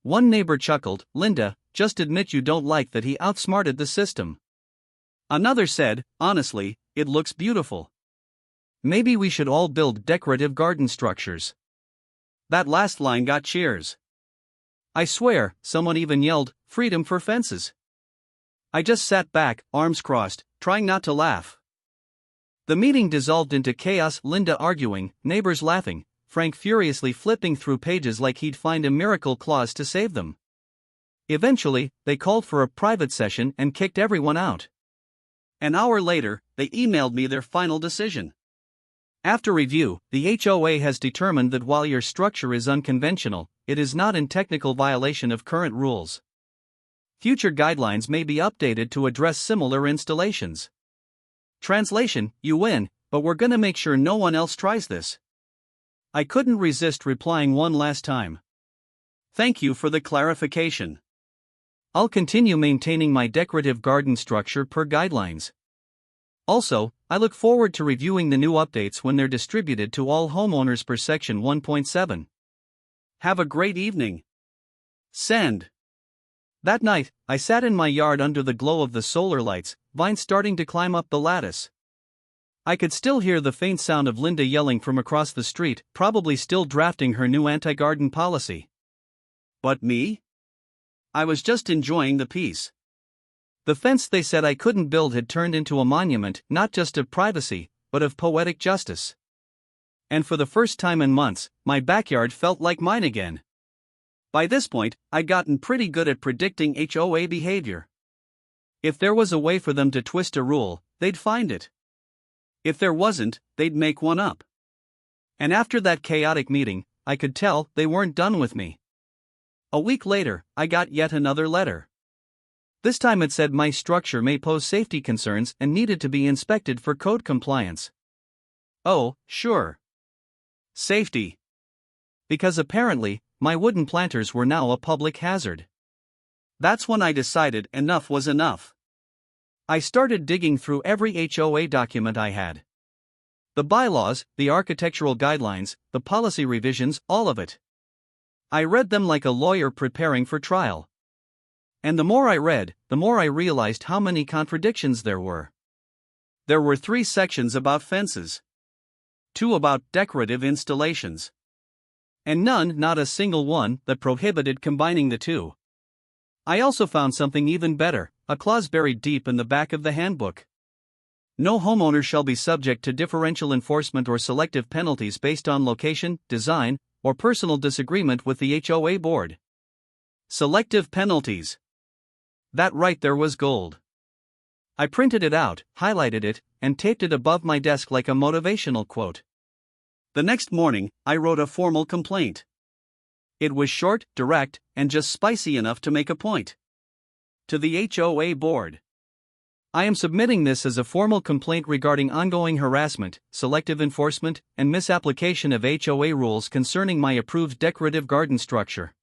One neighbor chuckled, "Linda, just admit you don't like that he outsmarted the system." Another said, "Honestly, it looks beautiful. Maybe we should all build decorative garden structures." That last line got cheers. I swear, someone even yelled, "Freedom for fences." I just sat back, arms crossed, trying not to laugh. The meeting dissolved into chaos, Linda arguing, neighbors laughing, Frank furiously flipping through pages like he'd find a miracle clause to save them. Eventually, they called for a private session and kicked everyone out. An hour later, they emailed me their final decision. After review, the HOA has determined that while your structure is unconventional, it is not in technical violation of current rules. Future guidelines may be updated to address similar installations. Translation: you win, but we're gonna make sure no one else tries this. I couldn't resist replying one last time. Thank you for the clarification. I'll continue maintaining my decorative garden structure per guidelines. Also, I look forward to reviewing the new updates when they're distributed to all homeowners per Section 1.7. Have a great evening. Send. That night, I sat in my yard under the glow of the solar lights, vines starting to climb up the lattice. I could still hear the faint sound of Linda yelling from across the street, probably still drafting her new anti-garden policy. But me? I was just enjoying the peace. The fence they said I couldn't build had turned into a monument, not just of privacy, but of poetic justice. And for the first time in months, my backyard felt like mine again. By this point, I'd gotten pretty good at predicting HOA behavior. If there was a way for them to twist a rule, they'd find it. If there wasn't, they'd make one up. And after that chaotic meeting, I could tell they weren't done with me. A week later, I got yet another letter. This time it said my structure may pose safety concerns and needed to be inspected for code compliance. Oh, sure. Safety. Because apparently, my wooden planters were now a public hazard. That's when I decided enough was enough. I started digging through every HOA document I had. The bylaws, the architectural guidelines, the policy revisions, all of it. I read them like a lawyer preparing for trial. And the more I read, the more I realized how many contradictions there were. There were 3 sections about fences, 2 about decorative installations, and none, not a single one, that prohibited combining the 2. I also found something even better, a clause buried deep in the back of the handbook. No homeowner shall be subject to differential enforcement or selective penalties based on location, design, or personal disagreement with the HOA board. Selective penalties. That right there was gold. I printed it out, highlighted it, and taped it above my desk like a motivational quote. The next morning, I wrote a formal complaint. It was short, direct, and just spicy enough to make a point. To the HOA board. I am submitting this as a formal complaint regarding ongoing harassment, selective enforcement, and misapplication of HOA rules concerning my approved decorative garden structure.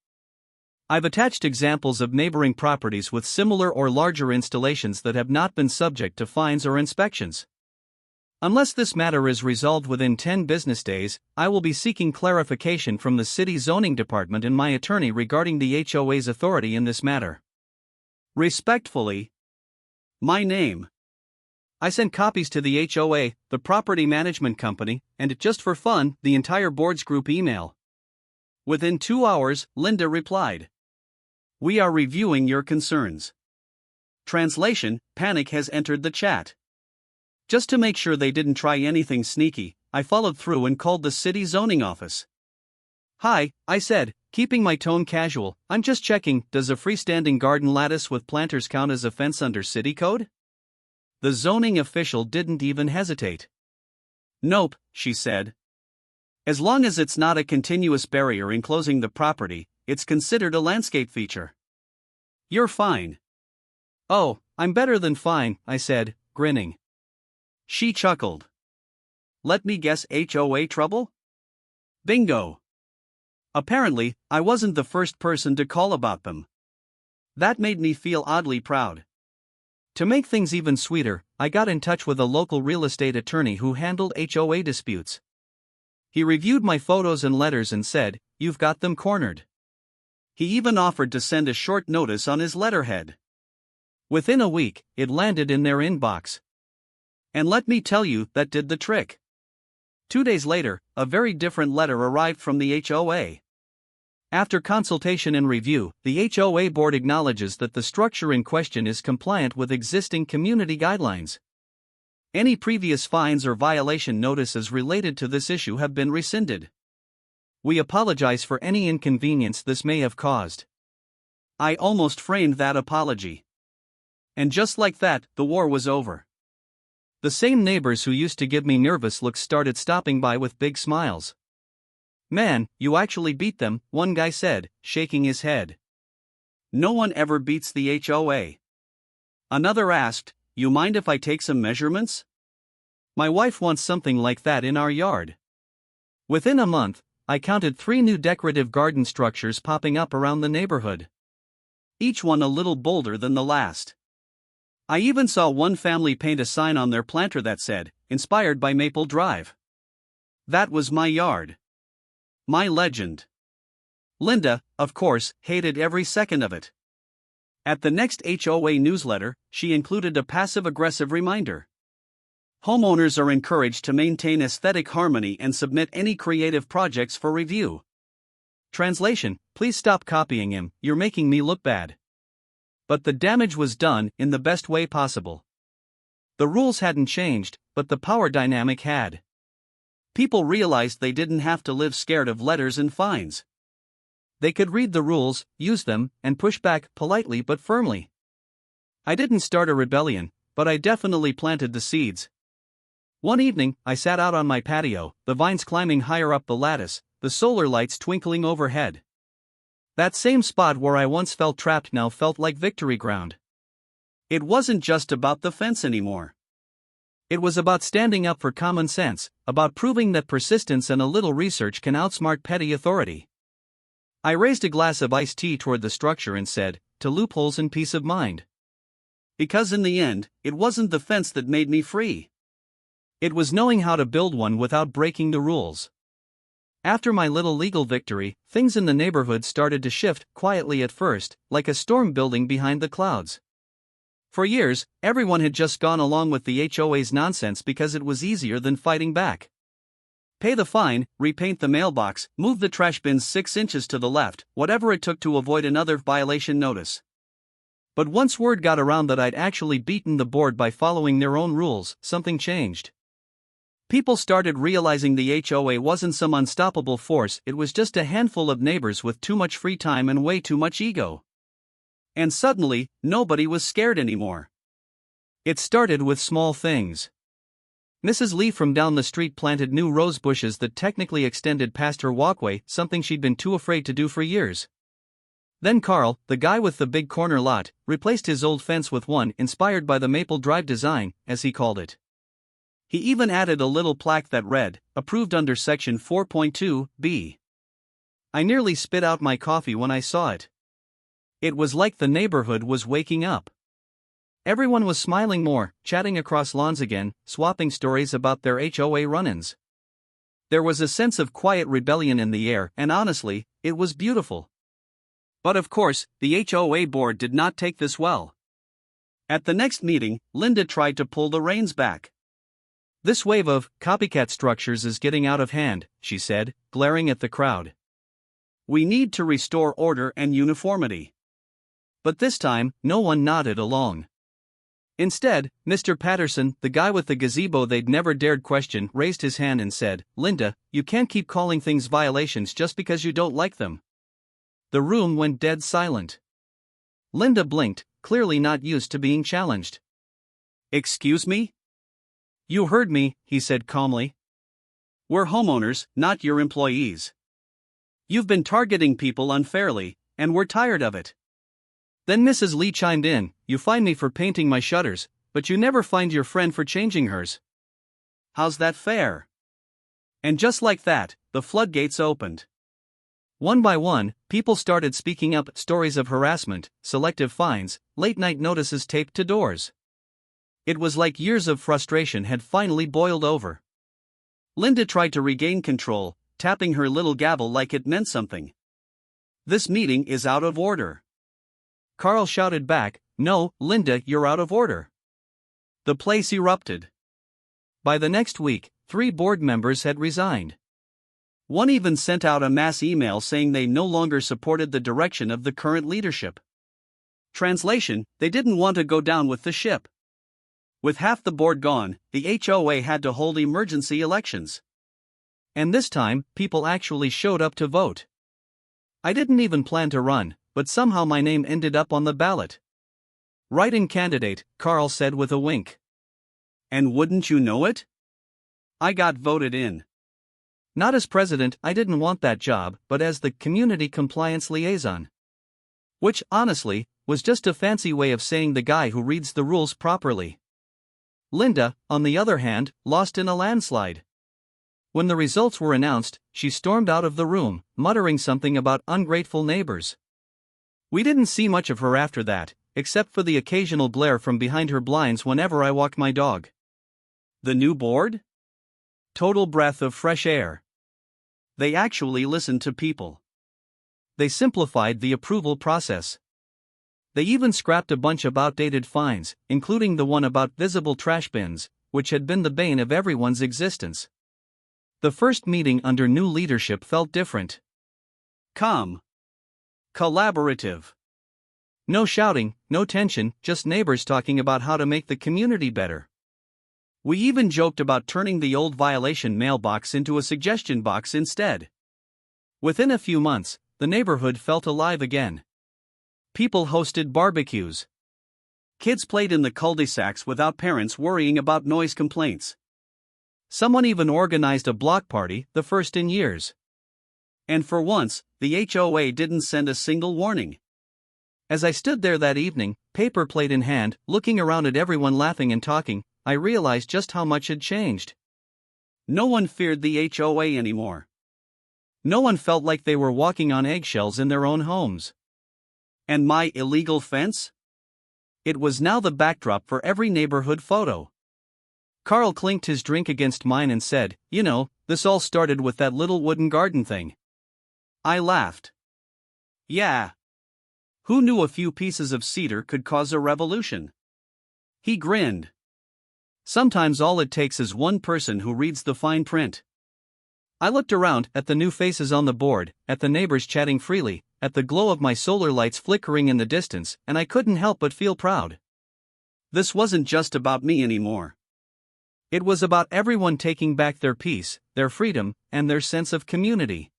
I've attached examples of neighboring properties with similar or larger installations that have not been subject to fines or inspections. Unless this matter is resolved within 10 business days, I will be seeking clarification from the City Zoning Department and my attorney regarding the HOA's authority in this matter. Respectfully, my name. I sent copies to the HOA, the property management company, and just for fun, the entire board's group email. Within 2 hours, Linda replied. We are reviewing your concerns. Translation, panic has entered the chat. Just to make sure they didn't try anything sneaky, I followed through and called the city zoning office. Hi, I said, keeping my tone casual, I'm just checking, does a freestanding garden lattice with planters count as a fence under city code? The zoning official didn't even hesitate. Nope, she said. As long as it's not a continuous barrier enclosing the property, it's considered a landscape feature. You're fine. Oh, I'm better than fine, I said, grinning. She chuckled. Let me guess, HOA trouble? Bingo. Apparently, I wasn't the first person to call about them. That made me feel oddly proud. To make things even sweeter, I got in touch with a local real estate attorney who handled HOA disputes. He reviewed my photos and letters and said, "You've got them cornered." He even offered to send a short notice on his letterhead. Within a week, it landed in their inbox. And let me tell you, that did the trick. 2 days later, a very different letter arrived from the HOA. After consultation and review, the HOA board acknowledges that the structure in question is compliant with existing community guidelines. Any previous fines or violation notices related to this issue have been rescinded. We apologize for any inconvenience this may have caused. I almost framed that apology. And just like that, the war was over. The same neighbors who used to give me nervous looks started stopping by with big smiles. Man, you actually beat them, one guy said, shaking his head. No one ever beats the HOA. Another asked, you mind if I take some measurements? My wife wants something like that in our yard. Within a month, I counted 3 new decorative garden structures popping up around the neighborhood. Each one a little bolder than the last. I even saw one family paint a sign on their planter that said, inspired by Maple Drive. That was my yard. My legend. Linda, of course, hated every second of it. At the next HOA newsletter, she included a passive-aggressive reminder. Homeowners are encouraged to maintain aesthetic harmony and submit any creative projects for review. Translation, please stop copying him, you're making me look bad. But the damage was done in the best way possible. The rules hadn't changed, but the power dynamic had. People realized they didn't have to live scared of letters and fines. They could read the rules, use them, and push back politely but firmly. I didn't start a rebellion, but I definitely planted the seeds. One evening, I sat out on my patio, the vines climbing higher up the lattice, the solar lights twinkling overhead. That same spot where I once felt trapped now felt like victory ground. It wasn't just about the fence anymore. It was about standing up for common sense, about proving that persistence and a little research can outsmart petty authority. I raised a glass of iced tea toward the structure and said, to loopholes and peace of mind. Because in the end, it wasn't the fence that made me free. It was knowing how to build one without breaking the rules. After my little legal victory, things in the neighborhood started to shift, quietly at first, like a storm building behind the clouds. For years, everyone had just gone along with the HOA's nonsense because it was easier than fighting back. Pay the fine, repaint the mailbox, move the trash bins 6 inches to the left, whatever it took to avoid another violation notice. But once word got around that I'd actually beaten the board by following their own rules, something changed. People started realizing the HOA wasn't some unstoppable force, it was just a handful of neighbors with too much free time and way too much ego. And suddenly, nobody was scared anymore. It started with small things. Mrs. Lee from down the street planted new rose bushes that technically extended past her walkway, something she'd been too afraid to do for years. Then Carl, the guy with the big corner lot, replaced his old fence with one inspired by the Maple Drive design, as he called it. He even added a little plaque that read, "Approved under Section 4.2b." I nearly spit out my coffee when I saw it. It was like the neighborhood was waking up. Everyone was smiling more, chatting across lawns again, swapping stories about their HOA run-ins. There was a sense of quiet rebellion in the air, and honestly, it was beautiful. But of course, the HOA board did not take this well. At the next meeting, Linda tried to pull the reins back. "This wave of copycat structures is getting out of hand," she said, glaring at the crowd. "We need to restore order and uniformity." But this time, no one nodded along. Instead, Mr. Patterson, the guy with the gazebo they'd never dared question, raised his hand and said, "Linda, you can't keep calling things violations just because you don't like them." The room went dead silent. Linda blinked, clearly not used to being challenged. "Excuse me?" "You heard me," he said calmly. "We're homeowners, not your employees. You've been targeting people unfairly, and we're tired of it." Then Mrs. Lee chimed in, "You fine me for painting my shutters, but you never fined your friend for changing hers. How's that fair?" And just like that, the floodgates opened. One by one, people started speaking up, stories of harassment, selective fines, late-night notices taped to doors. It was like years of frustration had finally boiled over. Linda tried to regain control, tapping her little gavel like it meant something. "This meeting is out of order." Carl shouted back, "No, Linda, you're out of order." The place erupted. By the next week, 3 board members had resigned. One even sent out a mass email saying they no longer supported the direction of the current leadership. Translation: they didn't want to go down with the ship. With half the board gone, the HOA had to hold emergency elections. And this time, people actually showed up to vote. I didn't even plan to run, but somehow my name ended up on the ballot. "Write-in candidate," Carl said with a wink. And wouldn't you know it? I got voted in. Not as president, I didn't want that job, but as the community compliance liaison. Which, honestly, was just a fancy way of saying the guy who reads the rules properly. Linda, on the other hand, lost in a landslide. When the results were announced, she stormed out of the room, muttering something about ungrateful neighbors. We didn't see much of her after that, except for the occasional glare from behind her blinds whenever I walked my dog. The new board? Total breath of fresh air. They actually listened to people. They simplified the approval process. They even scrapped a bunch of outdated fines, including the one about visible trash bins, which had been the bane of everyone's existence. The first meeting under new leadership felt different. Calm. Collaborative. No shouting, no tension, just neighbors talking about how to make the community better. We even joked about turning the old violation mailbox into a suggestion box instead. Within a few months, the neighborhood felt alive again. People hosted barbecues. Kids played in the cul-de-sacs without parents worrying about noise complaints. Someone even organized a block party, the first in years. And for once, the HOA didn't send a single warning. As I stood there that evening, paper plate in hand, looking around at everyone laughing and talking, I realized just how much had changed. No one feared the HOA anymore. No one felt like they were walking on eggshells in their own homes. And my illegal fence? It was now the backdrop for every neighborhood photo. Carl clinked his drink against mine and said, "You know, this all started with that little wooden garden thing." I laughed. Yeah. Who knew a few pieces of cedar could cause a revolution? He grinned. Sometimes all it takes is one person who reads the fine print. I looked around, at the new faces on the board, at the neighbors chatting freely, at the glow of my solar lights flickering in the distance, and I couldn't help but feel proud. This wasn't just about me anymore. It was about everyone taking back their peace, their freedom, and their sense of community.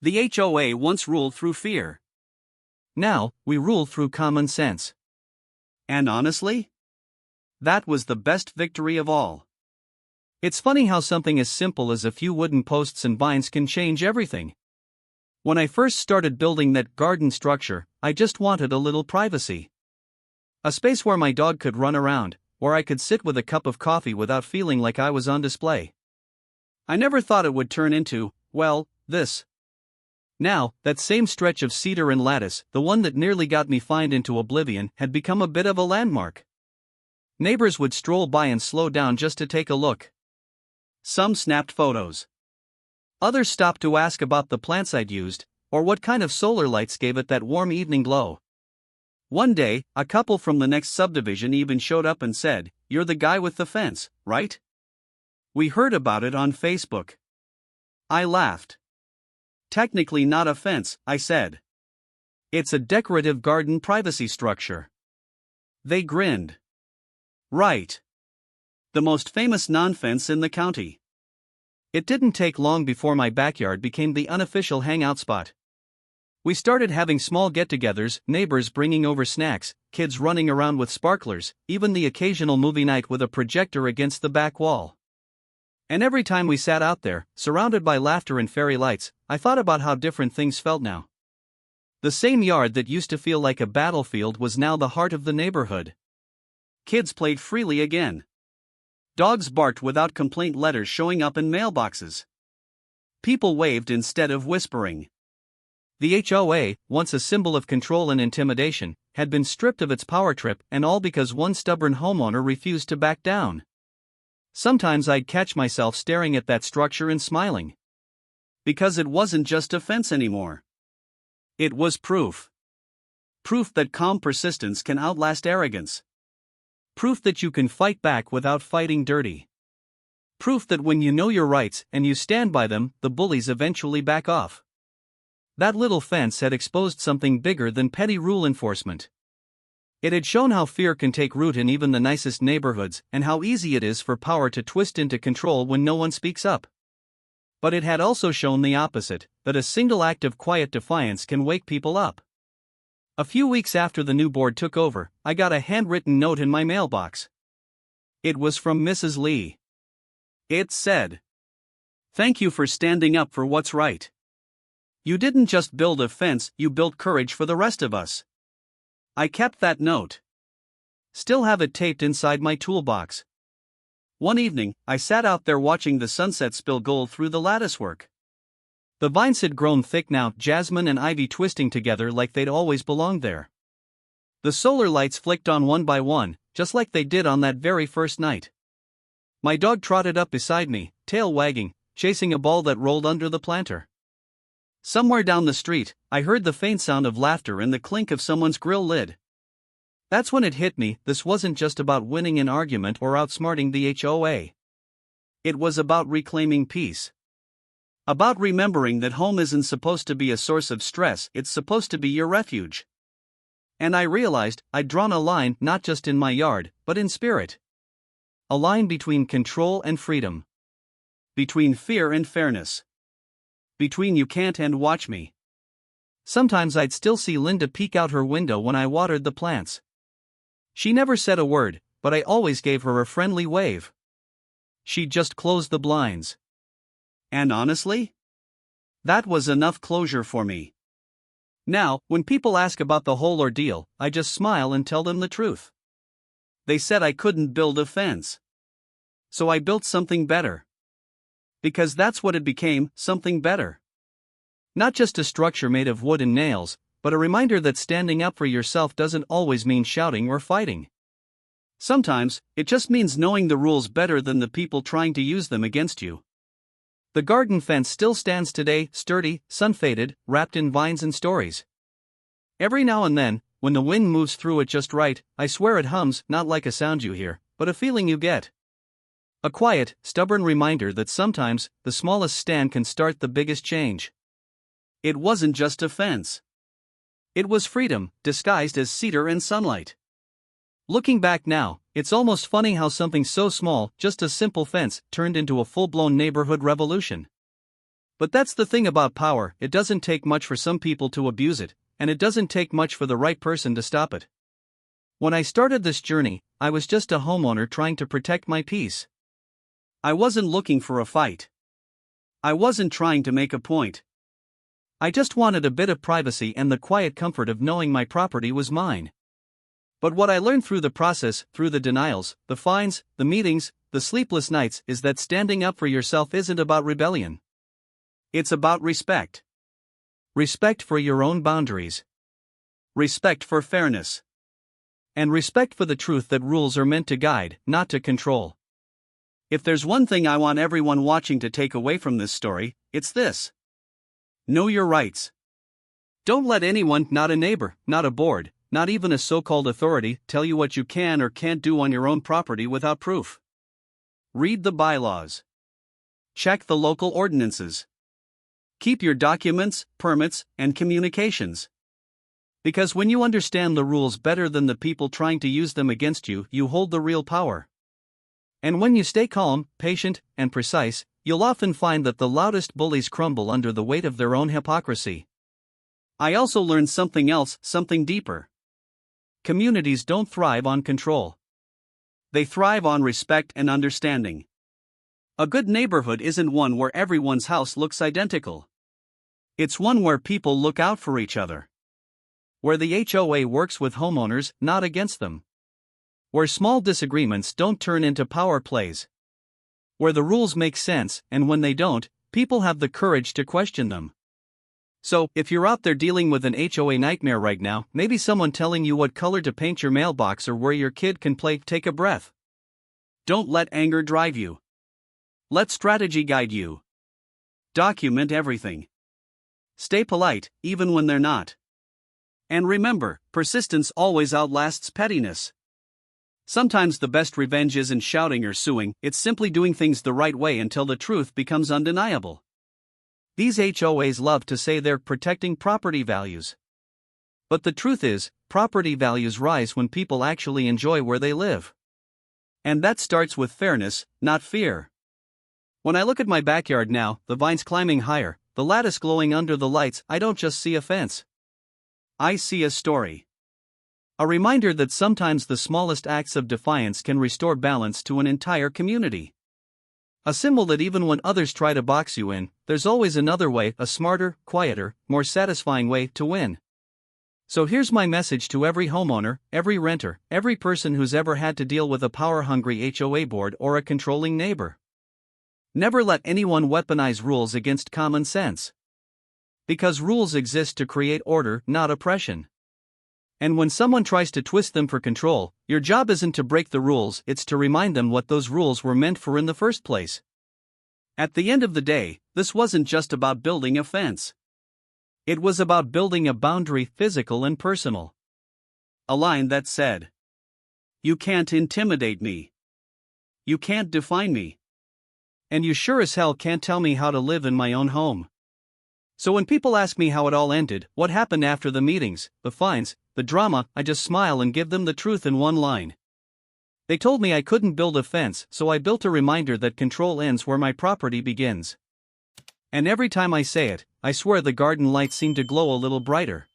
The HOA once ruled through fear. Now, we rule through common sense. And honestly, that was the best victory of all. It's funny how something as simple as a few wooden posts and vines can change everything. When I first started building that garden structure, I just wanted a little privacy. A space where my dog could run around, where I could sit with a cup of coffee without feeling like I was on display. I never thought it would turn into, well, this. Now, that same stretch of cedar and lattice, the one that nearly got me fined into oblivion, had become a bit of a landmark. Neighbors would stroll by and slow down just to take a look. Some snapped photos. Others stopped to ask about the plants I'd used, or what kind of solar lights gave it that warm evening glow. One day, a couple from the next subdivision even showed up and said, "You're the guy with the fence, right? We heard about it on Facebook." I laughed. "Technically not a fence," I said. "It's a decorative garden privacy structure." They grinned. "Right. The most famous non-fence in the county." It didn't take long before my backyard became the unofficial hangout spot. We started having small get-togethers, neighbors bringing over snacks, kids running around with sparklers, even the occasional movie night with a projector against the back wall. And every time we sat out there, surrounded by laughter and fairy lights, I thought about how different things felt now. The same yard that used to feel like a battlefield was now the heart of the neighborhood. Kids played freely again. Dogs barked without complaint letters showing up in mailboxes. People waved instead of whispering. The HOA, once a symbol of control and intimidation, had been stripped of its power trip, and all because one stubborn homeowner refused to back down. Sometimes I'd catch myself staring at that structure and smiling. Because it wasn't just a fence anymore. It was proof. Proof that calm persistence can outlast arrogance. Proof that you can fight back without fighting dirty. Proof that when you know your rights and you stand by them, the bullies eventually back off. That little fence had exposed something bigger than petty rule enforcement. It had shown how fear can take root in even the nicest neighborhoods, and how easy it is for power to twist into control when no one speaks up. But it had also shown the opposite, that a single act of quiet defiance can wake people up. A few weeks after the new board took over, I got a handwritten note in my mailbox. It was from Mrs. Lee. It said, "Thank you for standing up for what's right. You didn't just build a fence, you built courage for the rest of us." I kept that note. Still have it taped inside my toolbox. One evening, I sat out there watching the sunset spill gold through the latticework. The vines had grown thick now, jasmine and ivy twisting together like they'd always belonged there. The solar lights flicked on one by one, just like they did on that very first night. My dog trotted up beside me, tail wagging, chasing a ball that rolled under the planter. Somewhere down the street, I heard the faint sound of laughter and the clink of someone's grill lid. That's when it hit me, this wasn't just about winning an argument or outsmarting the HOA. It was about reclaiming peace. About remembering that home isn't supposed to be a source of stress, it's supposed to be your refuge. And I realized I'd drawn a line not just in my yard, but in spirit. A line between control and freedom. Between fear and fairness. Between you can't and watch me. Sometimes I'd still see Linda peek out her window when I watered the plants. She never said a word, but I always gave her a friendly wave. She'd just close the blinds. And honestly, that was enough closure for me. Now, when people ask about the whole ordeal, I just smile and tell them the truth. They said I couldn't build a fence. So I built something better. Because that's what it became, something better. Not just a structure made of wood and nails, but a reminder that standing up for yourself doesn't always mean shouting or fighting. Sometimes, it just means knowing the rules better than the people trying to use them against you. The garden fence still stands today, sturdy, sun-faded, wrapped in vines and stories. Every now and then, when the wind moves through it just right, I swear it hums, not like a sound you hear, but a feeling you get. A quiet, stubborn reminder that sometimes, the smallest stand can start the biggest change. It wasn't just a fence. It was freedom, disguised as cedar and sunlight. Looking back now, it's almost funny how something so small, just a simple fence, turned into a full-blown neighborhood revolution. But that's the thing about power, it doesn't take much for some people to abuse it, and it doesn't take much for the right person to stop it. When I started this journey, I was just a homeowner trying to protect my peace. I wasn't looking for a fight. I wasn't trying to make a point. I just wanted a bit of privacy and the quiet comfort of knowing my property was mine. But what I learned through the process, through the denials, the fines, the meetings, the sleepless nights, is that standing up for yourself isn't about rebellion. It's about respect. Respect for your own boundaries. Respect for fairness. And respect for the truth that rules are meant to guide, not to control. If there's one thing I want everyone watching to take away from this story, it's this. Know your rights. Don't let anyone, not a neighbor, not a board, not even a so-called authority, tell you what you can or can't do on your own property without proof. Read the bylaws. Check the local ordinances. Keep your documents, permits, and communications. Because when you understand the rules better than the people trying to use them against you, you hold the real power. And when you stay calm, patient, and precise, you'll often find that the loudest bullies crumble under the weight of their own hypocrisy. I also learned something else, something deeper. Communities don't thrive on control. They thrive on respect and understanding. A good neighborhood isn't one where everyone's house looks identical. It's one where people look out for each other. Where the HOA works with homeowners, not against them. Where small disagreements don't turn into power plays. Where the rules make sense, and when they don't, people have the courage to question them. So, if you're out there dealing with an HOA nightmare right now, maybe someone telling you what color to paint your mailbox or where your kid can play, take a breath. Don't let anger drive you. Let strategy guide you. Document everything. Stay polite, even when they're not. And remember, persistence always outlasts pettiness. Sometimes the best revenge isn't shouting or suing, it's simply doing things the right way until the truth becomes undeniable. These HOAs love to say they're protecting property values. But the truth is, property values rise when people actually enjoy where they live. And that starts with fairness, not fear. When I look at my backyard now, the vines climbing higher, the lattice glowing under the lights, I don't just see a fence. I see a story. A reminder that sometimes the smallest acts of defiance can restore balance to an entire community. A symbol that even when others try to box you in, there's always another way, a smarter, quieter, more satisfying way to win. So here's my message to every homeowner, every renter, every person who's ever had to deal with a power-hungry HOA board or a controlling neighbor. Never let anyone weaponize rules against common sense. Because rules exist to create order, not oppression. And when someone tries to twist them for control, your job isn't to break the rules, it's to remind them what those rules were meant for in the first place. At the end of the day, this wasn't just about building a fence. It was about building a boundary, physical and personal. A line that said, "You can't intimidate me. You can't define me. And you sure as hell can't tell me how to live in my own home." So when people ask me how it all ended, what happened after the meetings, the fines, the drama, I just smile and give them the truth in one line. They told me I couldn't build a fence, so I built a reminder that control ends where my property begins. And every time I say it, I swear the garden lights seem to glow a little brighter.